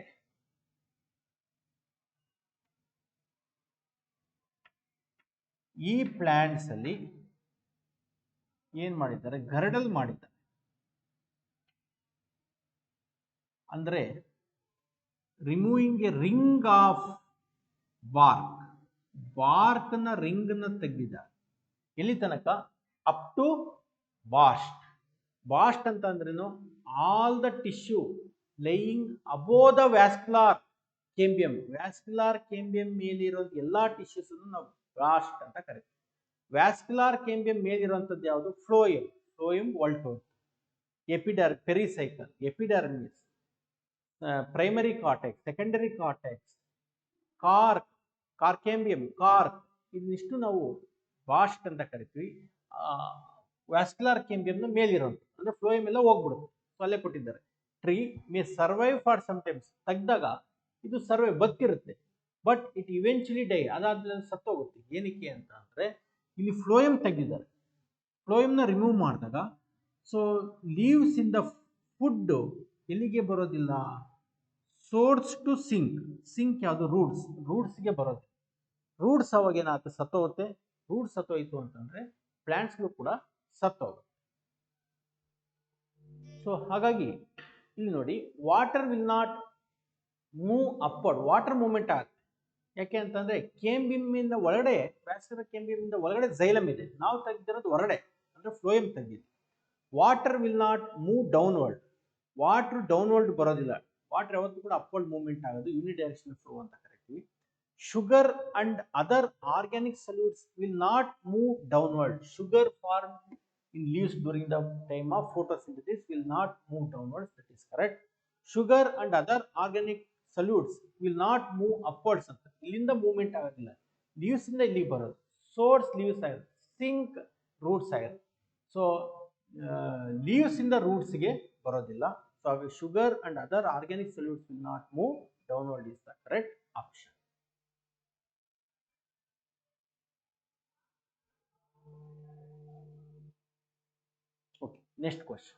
Speaker 2: ಈ plants ಅಲ್ಲಿ ಏನ್ ಮಾಡಿದ್ದಾರೆ, ಗರ್ಡಲ್ ಮಾಡಿದ್ದಾರೆ. ಅಂದ್ರೆ removing A ring of bark ನ ರಿಂಗ್ ನ ತೆಗೆದಿದ್ದಾರೆ. ಎಲ್ಲಿ ತನಕ? ಅಪ್ ಟು ಬಾಸ್ಟ್ ಅಂತ ಅಂದ್ರೇನು, all the tissue lying above the vascular cambium ಮೇಲಿರೋ ಎಲ್ಲಾ ಟಿಶ್ಯೂಸ್ ನಾವು ಬಾಸ್ಟ್ ಅಂತ ಕರಿತೀವಿ. ವ್ಯಾಸ್ಕ್ಯುಲಾರ್ ಕೇಂಬಿಯಂ ಮೇಲಿರುವಂತದ್ದು ಯಾವುದು? ಫ್ಲೋಯಮ್ ವೋಲ್ಟೋಸ್, pericycle, epidermis, primary cortex, secondary cortex, cork cambium, ಇದನ್ನಿಷ್ಟು ನಾವು ಬಾಸ್ಟ್ ಅಂತ ಕರಿತೀವಿ. ವ್ಯಾಸ್ಕ್ಯುಲಾರ್ ಕೇಂಬಿಯಂನ ಮೇಲಿರುವಂತ ಅಂದ್ರೆ ಫ್ಲೋಯಮ್ ಎಲ್ಲ ಹೋಗ್ಬಿಡುತ್ತೆ. ಸೊ ಅಲ್ಲೇ ಕೊಟ್ಟಿದ್ದಾರೆ. Tree may survive for some times, ತೆಗ್ದಾಗ ಇದು ಬದುಕಿರುತ್ತೆ, ಬಟ್ ಇಟ್ ಇವೆಂಚುಲಿ ಡೈ, ಅದಾದ್ಮೇಲೆ ಸತ್ತೋಗುತ್ತೆ. ಏನಕ್ಕೆ ಅಂತ ಅಂದ್ರೆ ಇಲ್ಲಿ ಫ್ಲೋಯಮ್ ತೆಗೆದಿದ್ದಾರೆ, ಫ್ಲೋಯಮ್ನ ರಿಮೂವ್ ಮಾಡಿದಾಗ so leaves in the food ಎಲ್ಲಿಗೆ ಬರೋದಿಲ್ಲ, ಸೋರ್ಸ್ ಟು ಸಿಂಕ್ ಯಾವುದು? ರೂಟ್ಸ್ಗೆ ಬರೋದು. ರೂಟ್ಸ್ ಅವಾಗ ಏನಾಗುತ್ತೆ? ಸತ್ತೋಗುತ್ತೆ. ರೂಟ್ಸ್ ಸತ್ತೋಯ್ತು ಅಂತಂದ್ರೆ ಪ್ಲಾಂಟ್ಸ್ಗಳು ಕೂಡ ಸತ್ತೋಗುತ್ತೆ. ಸೊ ಹಾಗಾಗಿ ಇಲ್ಲಿ ನೋಡಿ, water will not move upward, water movement ಆಗುತ್ತೆ. ಯಾಕೆ ಅಂತಂದ್ರೆ ಕೇಂಬಿಯಂನ ಒಳಗಡೆ, ವ್ಯಾಸ್ಕ್ಯುಲರ್ ಕೇಂಬಿಯಂನ ಒಳಗಡೆ ಝೈಲಮ್ ಇದೆ, ನಾವು ತೆಗೆದಿರೋದು ಹೊರಗಡೆ ಅಂದ್ರೆ ಫ್ಲೋಯಮ್ ತೆಗೆದಿದೆ. Water will not move downward, water downward ಬರೋದಿಲ್ಲ. ವಾಟರ್ ಯಾವತ್ತೂ ಕೂಡ ಅಪ್ವರ್ಡ್ ಮೂವ್ಮೆಂಟ್ ಆಗೋದು, ಯೂನಿಡೈರೆಕ್ಷನಲ್ ಫ್ಲೋ ಅಂತ ಕರಿತೀವಿ. Sugar and other organic solutes will not move downward. Sugar form in leaves during the time of photosynthesis will not move downwards. That is correct. Sugar and other organic solutes will not move upwards ಅಂತ. ಇಲ್ಲಿಂದ movement ಆಗೋದಿಲ್ಲ, leaves ಇಂದ ಇಲ್ಲಿ ಬರೋದು, source leaves ಆಗಿರುತ್ತೆ, sink roots ಆಗಿರುತ್ತೆ. So leaves ಇಂದ ರೂಟ್ಸ್ಗೆ ಬರೋದಿಲ್ಲ. So sugar and other organic solutes will not move downward is the correct option. Okay, next question.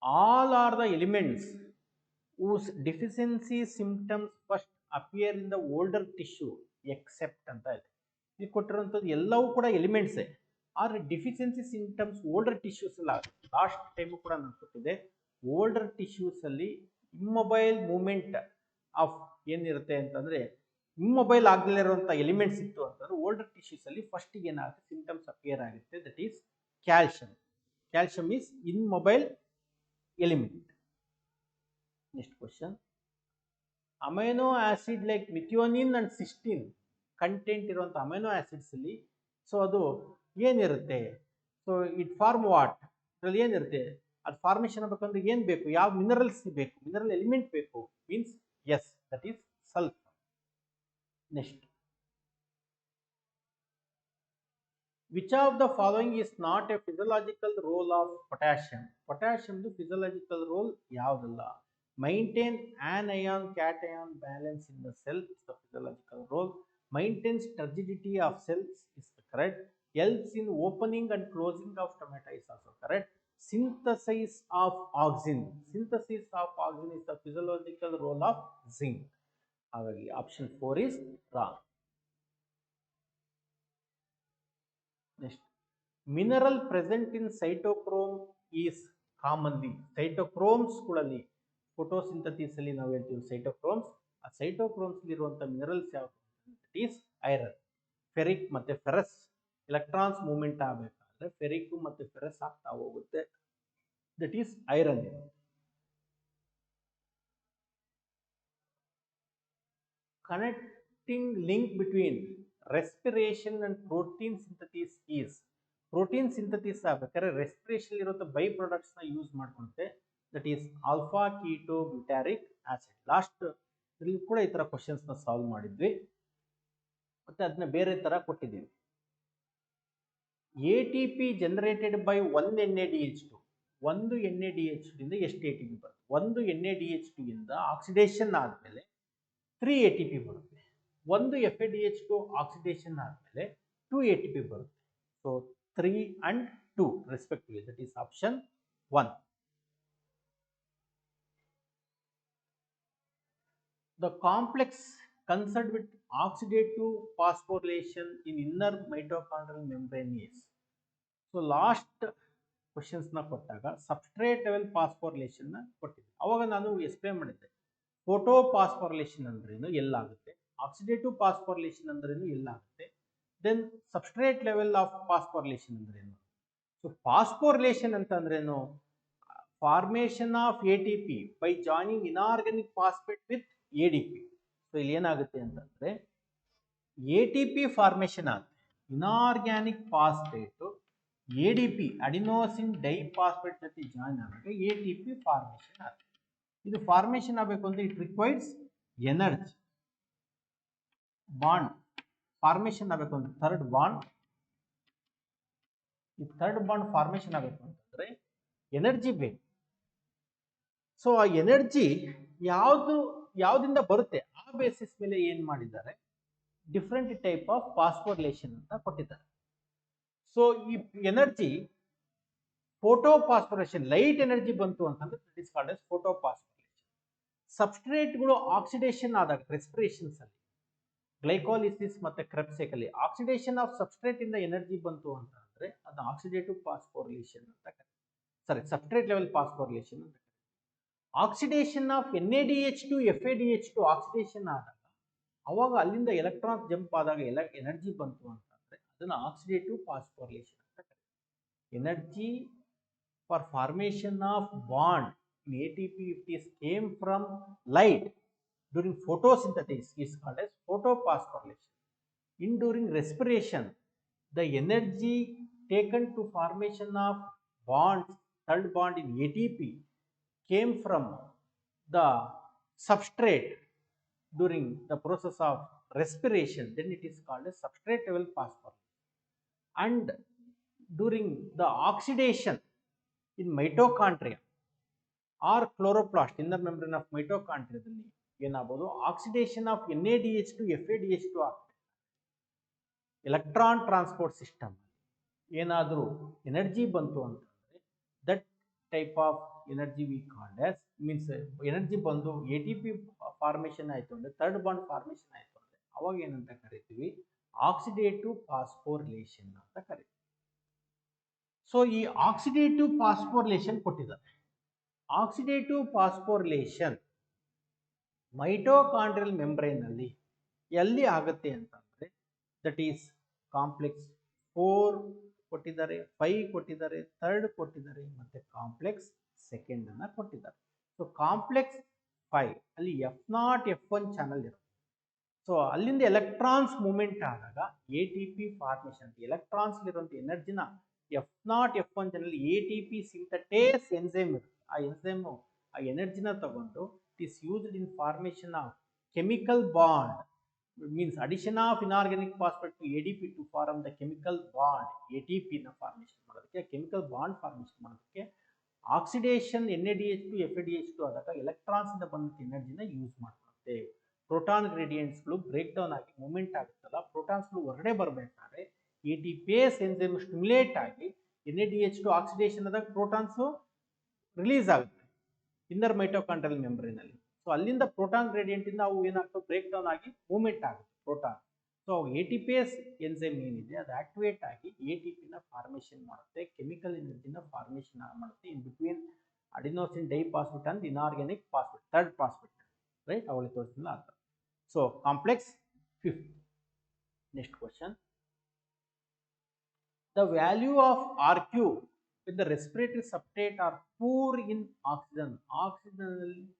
Speaker 2: All are the elements whose deficiency symptoms first appear in the older tissue except ಅಂತ ಇದೆ. ಇಲ್ಲಿ ಕೊಟ್ಟಿರುವಂಥದ್ದು ಎಲ್ಲವೂ ಕೂಡ ಎಲಿಮೆಂಟ್ಸೇ, ಆದರೆ deficiency symptoms older tissues ಎಲ್ಲ last time ಕೂಡ ನಾನು ಕೊಟ್ಟಿದ್ದೆ. ಓಲ್ಡರ್ ಟಿಶ್ಯೂಸ್ ಅಲ್ಲಿ ಇಮ್ಮೊಬೈಲ್ ಮೂವ್ಮೆಂಟ್ ಆಫ್ ಏನಿರುತ್ತೆ ಅಂತಂದ್ರೆ ಇಮ್ಮೊಬೈಲ್ ಆಗದೇ ಇರುವಂಥ ಎಲಿಮೆಂಟ್ಸ್ ಇತ್ತು ಅಂತಂದ್ರೆ ಓಲ್ಡರ್ ಟಿಶ್ಯೂಸ್ ಅಲ್ಲಿ ಫಸ್ಟಿಗೆ ಏನಾಗುತ್ತೆ ಸಿಂಪ್ಟಮ್ಸ್ ಅಪಿಯರ್ ಆಗುತ್ತೆ, that is calcium. Calcium is immobile element. Next question. Amino acid like methionine and cysteine content ಇರುವಂತ ಅಮೈನೋ ಆಸಿಡ್ಸ್ ಅಲ್ಲಿ ಸೊ ಅದು ಏನಿರುತ್ತೆ, ಸೊ ಇಟ್ ಫಾರ್ಮ್ ವಾಟ್, ಅದ್ರಲ್ಲಿ ಏನಿರುತ್ತೆ, ಅದು ಫಾರ್ಮೇಶನ್ ಆಗಬೇಕಂದ್ರೆ ಏನ್ ಬೇಕು, ಯಾವ ಮಿನರಲ್ಸ್ ಬೇಕು, ಮಿನರಲ್ ಎಲಿಮೆಂಟ್ ಬೇಕು, means yes that is sulphur. Next, which of the following is not a physiological role of potassium? Potassium the physiological role ಯಾವುದಲ್ಲ. Maintain anion cation balance in the cell is the physiological role. Maintains turgidity of cells is the correct. Helps in opening and closing of stomata is also correct. Synthesis of oxygen. Synthesis of oxygen is the physiological role of zinc. ಹಾಗಾಗಿ option 4 is wrong. Next, mineral present in cytochrome is commonly, cytochromes ಗಳಲ್ಲಿ photosynthesis ಅಲ್ಲಿ ನಾವು ಹೇಳ್ತೀವಿ cytochromes, ಆ cytochromes ಇರುವಂತ minerals ಯಾವುದು, that is iron, ferric ಮತ್ತೆ ferrous. Electrons movement ಆಗಬೇಕಾದ್ರೆ ಫೆರಿಕ್ ಮತ್ತೆ ಫೆರಸ್ ಆಗ್ತಾ ಹೋಗುತ್ತೆ, that is iron. Connecting link between respiration and protein synthesis is, protein synthesis ಆಗಬೇಕಾದ್ರೆ ರೆಸ್ಪಿರೇಷನ್ ಇರುವಂಥ ಬೈ ಪ್ರಾಡಕ್ಟ್ಸ್ ನ ಯೂಸ್ ಮಾಡ್ಕೊಂತೆ, that is alpha keto butyric acid. Last ಇಲ್ಲಿ ಕೂಡ ಈ ತರ ಕ್ವಶನ್ಸ್ ನ ಸಾಲ್ವ್ ಮಾಡಿದ್ವಿ, ಮತ್ತೆ ಅದನ್ನ ಬೇರೆ ತರ ಕೊಟ್ಟಿದ್ದೀವಿ. ATP generated by one NADH2, ಒಂದು NADH2 ಇಂದ ಎಷ್ಟು ATP ಬರುತ್ತೆ, ಒಂದು NADH2 ಇಂದ ಆಕ್ಸಿಡೇಷನ್ ಆದ್ಮೇಲೆ 3 ATP ಬರುತ್ತೆ, ಒಂದು FADH2 ಆಕ್ಸಿಡೇಷನ್ ಆದ್ಮೇಲೆ 2 ATP ಬರುತ್ತೆ. So 3 and 2 respectively, that is option 1. The complex concerned with oxidative phosphorylation in inner mitochondrial membrane is, so last questions na kottaga substrate level phosphorylation na kottidde, avaga nanu explain ಮಾಡಿದ್ದೆ photophosphorylation ಅಂದ್ರೇನು, ಎಲ್ಲಾಗುತ್ತೆ, oxidative phosphorylation ಅಂದ್ರೇನು, ಎಲ್ಲಾಗುತ್ತೆ, then substrate level of phosphorylation ಅಂದ್ರೇನು. So phosphorylation ಅಂತ ಅಂದ್ರೇನು, formation of ATP by joining inorganic phosphate with ADP. So ಇಲ್ಲಿ ಏನಾಗುತ್ತೆ ಅಂತಂದ್ರೆ ATP ಫಾರ್ಮೇಶನ್ ಆಗುತ್ತೆ, inorganic phosphate ADP adenosine diphosphate ಜೊತೆ ಜಾಯಿನ್ ಆದಾಗ ATP ಫಾರ್ಮೇಶನ್ ಆಗುತ್ತೆ. ಇದು ಫಾರ್ಮೇಶನ್ ಆಗಬೇಕು ಅಂದ್ರೆ it requires energy. Bond formation ಆಗಬೇಕು ಅಂದ್ರೆ ಥರ್ಡ್ ಬಾಂಡ್, ಈ ಥರ್ಡ್ ಬಾಂಡ್ ಫಾರ್ಮೇಶನ್ ಆಗಬೇಕು ಅಂತಂದ್ರೆ ಎನರ್ಜಿ ಬೇಕು. ಸೊ ಆ ಎನರ್ಜಿ ಯಾವ್ದಿಂದ ಬರುತ್ತೆ, ಆ ಬೇಸಿಸ್ ಮೇಲೆ ಏನ್ ಮಾಡಿದ್ದಾರೆ, ಡಿಫ್ರೆಂಟ್ ಟೈಪ್ ಆಫ್ ಫಾಸ್ಫೋರಿಲೇಷನ್ ಅಂತ ಕೊಟ್ಟಿದ್ದಾರೆ. ಸೊ ಈ energy photophosphorylation light energy ಬಂತು ಅಂತಂದ್ರೆ it is called as photophosphorylation. ಸಬ್ಸ್ಟ್ರೇಟ್ಗಳು ಆಕ್ಸಿಡೇಷನ್ ಆದಾಗ ರೆಸ್ಪಿರೇಷನ್ಸ್ ಅಲ್ಲಿ ಗ್ಲೈಕೋಲಿಸಿಸ್ ಮತ್ತೆ ಕ್ರೆಬ್ಸ್ ಅಲ್ಲಿ ಆಕ್ಸಿಡೇಷನ್ ಆಫ್ ಸಬ್ಸ್ಟ್ರೇಟ್ ಇಂದ ಎನರ್ಜಿ ಬಂತು ಅಂತ ಅಂದ್ರೆ ಅದನ್ನ ಆಕ್ಸಿಡೇಟಿವ್ ಫಾಸ್ಫೋರಿಲೇಷನ್ ಅಂತ ಕರೀತಾರೆ, ಸಾರಿ ಸಬ್ಸ್ಟ್ರೇಟ್ ಲೆವೆಲ್ ಫಾಸ್ಫೋರಿಲೇಷನ್ ಅಂತ. Oxidation of NADH2 FADH2 oxidation ಆದಾಗ ಅವಾಗ ಅಲ್ಲಿಂದ ಎಲೆಕ್ಟ್ರಾನ್ ಜಂಪ್ ಆದಾಗ ಎನರ್ಜಿ ಬಂತು ಅಂತಂದ್ರೆ ಅದನ್ನ ಆಕ್ಸಿಡೇಟಿವ್ ಫಾಸ್ಫೋರಿಲೇಷನ್ ಅಂತ ಕರೀತಾರೆ. Energy for formation of bond in ATP if it came from light during photosynthesis is called as photophosphorylation. In during respiration, the energy taken to formation of bonds, third bond in ATP came from the substrate during the process of respiration, then it is called as substrate level phosphorylation. And during the oxidation in mitochondria or chloroplast, inner membrane of mitochondria, ಏನಾಗಬಹುದು oxidation of NADH2 FADH2 ಆಗ್ತದೆ. Electron transport system ಏನಾದರೂ energy ಬಂತು ಅಂತಂದರೆ that type of energy we called as means energy ಬಂದು ATP formation ಆಯಿತು ಅಂದರೆ third bond formation ಆಯಿತು ಅಂದರೆ ಅವಾಗ ಏನಂತ ಕರಿತೀವಿ ಆಕ್ಸಿಡೇಟಿವ್ ಫಾಸ್ಫೋರಿಲೇಷನ್ ಅಂತ ಕರಿತೀವಿ. ಸೊ ಈ ಆಕ್ಸಿಡೇಟಿವ್ ಫಾಸ್ಫೋರಿಲೇಷನ್ ಕೊಟ್ಟಿದ್ದಾರೆ. ಆಕ್ಸಿಡೇಟಿವ್ ಫಾಸ್ಫೋರಿಲೇಷನ್ ಮೈಟೋಕಾಂಡ್ರಿಯಲ್ ಮೆಂಬ್ರೇನ್ ಅಲ್ಲಿ ಎಲ್ಲಿ ಆಗುತ್ತೆ ಅಂತಂದ್ರೆ ದಟ್ ಈಸ್ ಕಾಂಪ್ಲೆಕ್ಸ್ 4 ಕೊಟ್ಟಿದ್ದಾರೆ, 5 ಕೊಟ್ಟಿದ್ದಾರೆ, 3 ಕೊಟ್ಟಿದ್ದಾರೆ ಮತ್ತೆ ಕಾಂಪ್ಲೆಕ್ಸ್ ಸೆಕೆಂಡ್ ಅನ್ನ ಕೊಟ್ಟಿದ್ದಾರೆ. ಸೊ ಕಾಂಪ್ಲೆಕ್ಸ್ 5 ಅಲ್ಲಿ F0 F1 ಚಾನಲ್ ಇರುತ್ತೆ. ಸೊ ಅಲ್ಲಿಂದ ಎಲೆಕ್ಟ್ರಾನ್ಸ್ ಮೂವ್ಮೆಂಟ್ ಆದಾಗ ATP ಫಾರ್ಮೇಷನ್, ಎಲೆಕ್ಟ್ರಾನ್ಸ್ ಇರುವಂತ ಎನರ್ಜಿನ F0 F1 channel ATP synthetase enzyme ಇರುತ್ತೆ. ಆ ಎನ್ಸೈಮ್ ಆ ಎನರ್ಜಿನ ತಗೊಂಡು it is used in formation of chemical bond, means addition of inorganic phosphate to ADP to form the chemical bond ATP ನ formation ಮಾಡೋದಕ್ಕೆ, chemical bond formation ಮಾಡೋದಕ್ಕೆ oxidation NADH2 FADH2 ಆದಾಗ electrons ಇಂದ ಬಂದ ಎನರ್ಜಿನ ಯೂಸ್ ಮಾಡ್ಕೊಳುತ್ತೆ. ಪ್ರೋಟಾನ್ ಗ್ರೇಡಿಯಂಟ್ಸ್ಗಳು ಬ್ರೇಕ್ ಡೌನ್ ಆಗಿ movement ಆಗುತ್ತಲ್ಲ, ಪ್ರೋಟಾನ್ಸ್ಗಳು ಹೊರಗಡೆ ಬರಬೇಕಾದ್ರೆ ATPase ಎನ್ಸೈಮ್ ಸ್ಟಿಮ್ಯುಲೇಟ್ ಆಗಿ NADH2 ಆಕ್ಸಿಡೇಷನ್ ಆದಾಗ ಪ್ರೋಟಾನ್ಸ್ ರಿಲೀಸ್ ಆಗುತ್ತೆ ಇನ್ನರ್ ಮೈಟೋಕಾಂಡ್ರಿಯಲ್ ಮೆಂಬ್ರೇನ್ ಅಲ್ಲಿ. ಸೊ ಅಲ್ಲಿಂದ ಪ್ರೋಟಾನ್ ಗ್ರೇಡಿಯಂಟ್ ಇಂದ ಅವು ಏನಾಗ್ತವೆ ಬ್ರೇಕ್ ಡೌನ್ ಆಗಿ ಮೂವ್ಮೆಂಟ್ ಆಗುತ್ತೆ ಪ್ರೋಟಾನ್. ಸೊ ATPase ಎನ್ಸೈಮ್ ಏನಿದೆ ಅದು ಆಕ್ಟಿವೇಟ್ ಆಗಿ ATP ನ ಫಾರ್ಮೇಷನ್ ಮಾಡುತ್ತೆ, ಕೆಮಿಕಲ್ ಎನರ್ಜಿನ ಫಾರ್ಮೇಷನ್ ಮಾಡುತ್ತೆ in between adenosine diphosphate and inorganic phosphate, third phosphate, right, ಅವಳಿ ತೋರಿಸಿಲ್ಲ ಅಂತ. So complex 5. Next question, the value of RQ with the respiratory substrate are poor in oxygen. Oxygen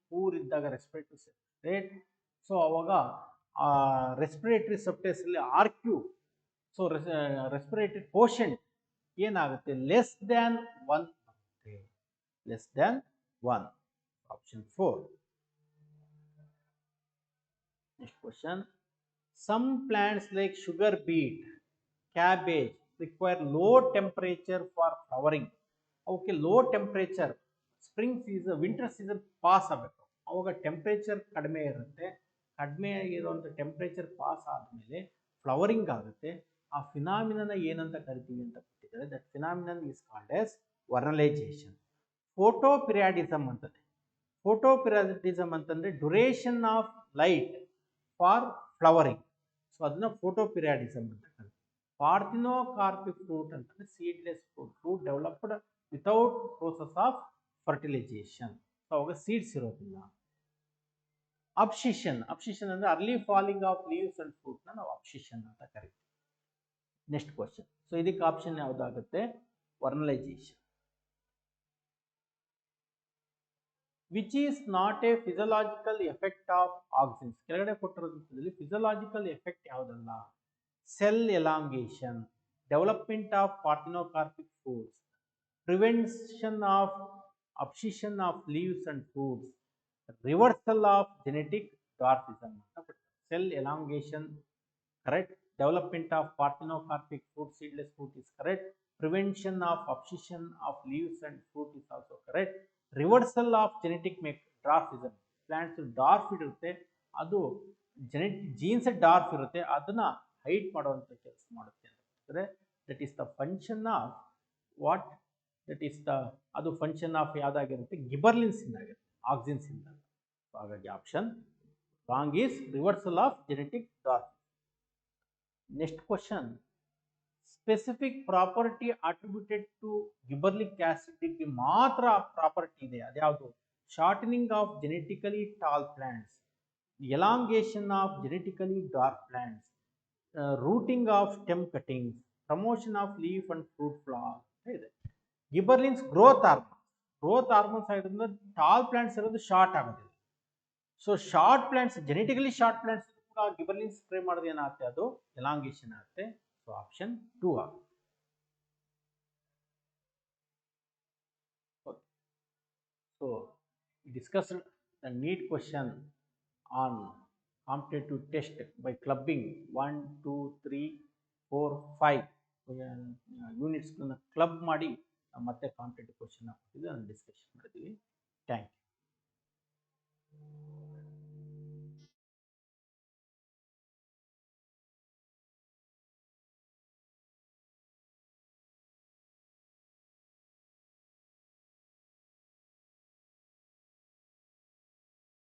Speaker 2: poor ಇದ್ದಾಗ respiratory substrate, so ಅವಾಗ respiratory substrate ಅಲ್ಲಿ RQ, so respiratory quotient ಏನಾಗುತ್ತೆ less than 1 ಆಗುತ್ತೆ, less than 1, option 4. Next question, some plants like sugar beet, cabbage require low temperature for flowering. ಅವಕ್ಕೆ low temperature spring season winter season pass ಆಗಬೇಕು, ಅವಾಗ temperature ಕಡಿಮೆ ಇರುತ್ತೆ. ಕಡಿಮೆ ಇರುವಂಥ ಟೆಂಪರೇಚರ್ ಪಾಸ್ ಆದಮೇಲೆ ಫ್ಲವರಿಂಗ್ ಆಗುತ್ತೆ. ಆ ಫಿನಾಮಿನನ ಏನಂತ ಕರಿತೀವಿ ಅಂತ ಕೊಟ್ಟಿದ್ದಾರೆ. That phenomenon is called as vernalisation. Photoperiodism ಅಂತದೆ. ಫೋಟೋ ಪಿರಿಯಾಡಿಸಮ್ ಅಂತಂದ್ರೆ duration of light for flowering. So ಅದನ್ನ ಫೋಟೋ ಪಿರಿಯಾಡಿಸಮ್ ಅಂತ ಕರಿತೀವಿ. ಪಾರ್ಥಿನೋಕಾರ್ಪಿಕ್ ಫ್ರೂಟ್ ಅಂತಂದ್ರೆ seedless fruit, fruit developed without process of fertilisation. So ಅವಾಗ ಸೀಡ್ಸ್ ಇರೋದಿಲ್ಲ. ಅಬ್ಸಿಷನ್, ಅಬ್ಸಿಷನ್ ಅಂದ್ರೆ early falling of leaves and fruit ನ ನಾವು ಅಬ್ಸಿಷನ್ ಅಂತ ಕರಿತೀವಿ. ನೆಕ್ಸ್ಟ್ ಕ್ವಶನ್, ಸೊ ಇದಕ್ಕೆ ಆಪ್ಷನ್ ಯಾವ್ದಾಗುತ್ತೆ vernalisation. Which is not a physiological effect of auxins. ಕೆಳಗಡೆ ಕೊಟ್ಟಿರೋದ್ರಲ್ಲಿ ಫಿಸಿಯಲಾಜಿಕಲ್ ಎಫೆಕ್ಟ್ ಯಾವುದಲ್ಲ? cell elongation, development of parthenocarpic fruits, prevention of abscission of leaves and fruits, reversal of genetic dwarfism. Cell elongation correct, development of parthenocarpic fruit, seedless fruit is correct, prevention of abscission of leaves and fruit is also correct, reversal of genetic dwarfism, plants dwarf ಇರುತ್ತೆ, ಅದು jeans dwarf ಇರುತ್ತೆ, ಅದನ್ನ height ಮಾಡುವಂತ ಕೆಲಸ ಮಾಡುತ್ತೆ ಅಂದ್ರೆ that is the function of what, that is the ಅದು function of ಯಾವ್ದಾಗಿರುತ್ತೆ ಗಿಬರ್ಲಿನ್ಸ್ ಇಂದಾಗಿರುತ್ತೆ, ಆಕ್ಸಿನ್ಸ್ ಇಂದ. ಹಾಗಾಗಿ option wrong is reversal of genetic dwarf. Next question, specific property attributed to gibberellic acid ಮಾತ್ರ ಪ್ರಾಪರ್ಟಿ ಇದೆ, ಅದ್ಯಾವುದು? Shortening of genetically tall plants, elongation of genetically dwarf plants, rooting of stem cuttings, promotion of leaf and fruit flower. Gibberellins growth hormones ಆಗಿರೋದ್ರಿಂದ tall plants ಇರೋದು short ಆಗೋದಿಲ್ಲ. So short plants, genetically short plants ಕೂಡ gibberellins spray ಮಾಡೋದು ಏನಾಗುತ್ತೆ, ಅದು elongation ಆಗುತ್ತೆ. So option 2 ಆಗುತ್ತೆ. So discussed the need question on competitive test by clubbing 1, 2, 3, 4, 5 units club ಮಾಡಿ ಮತ್ತೆ ಕಾಂಪಿಟೇಟಿವ್ ಕ್ವಶನ್ ಕೊಟ್ಟಿದ್ದು ಡಿಸ್ಕಷನ್ ಮಾಡಿದ್ವಿ. Thank you.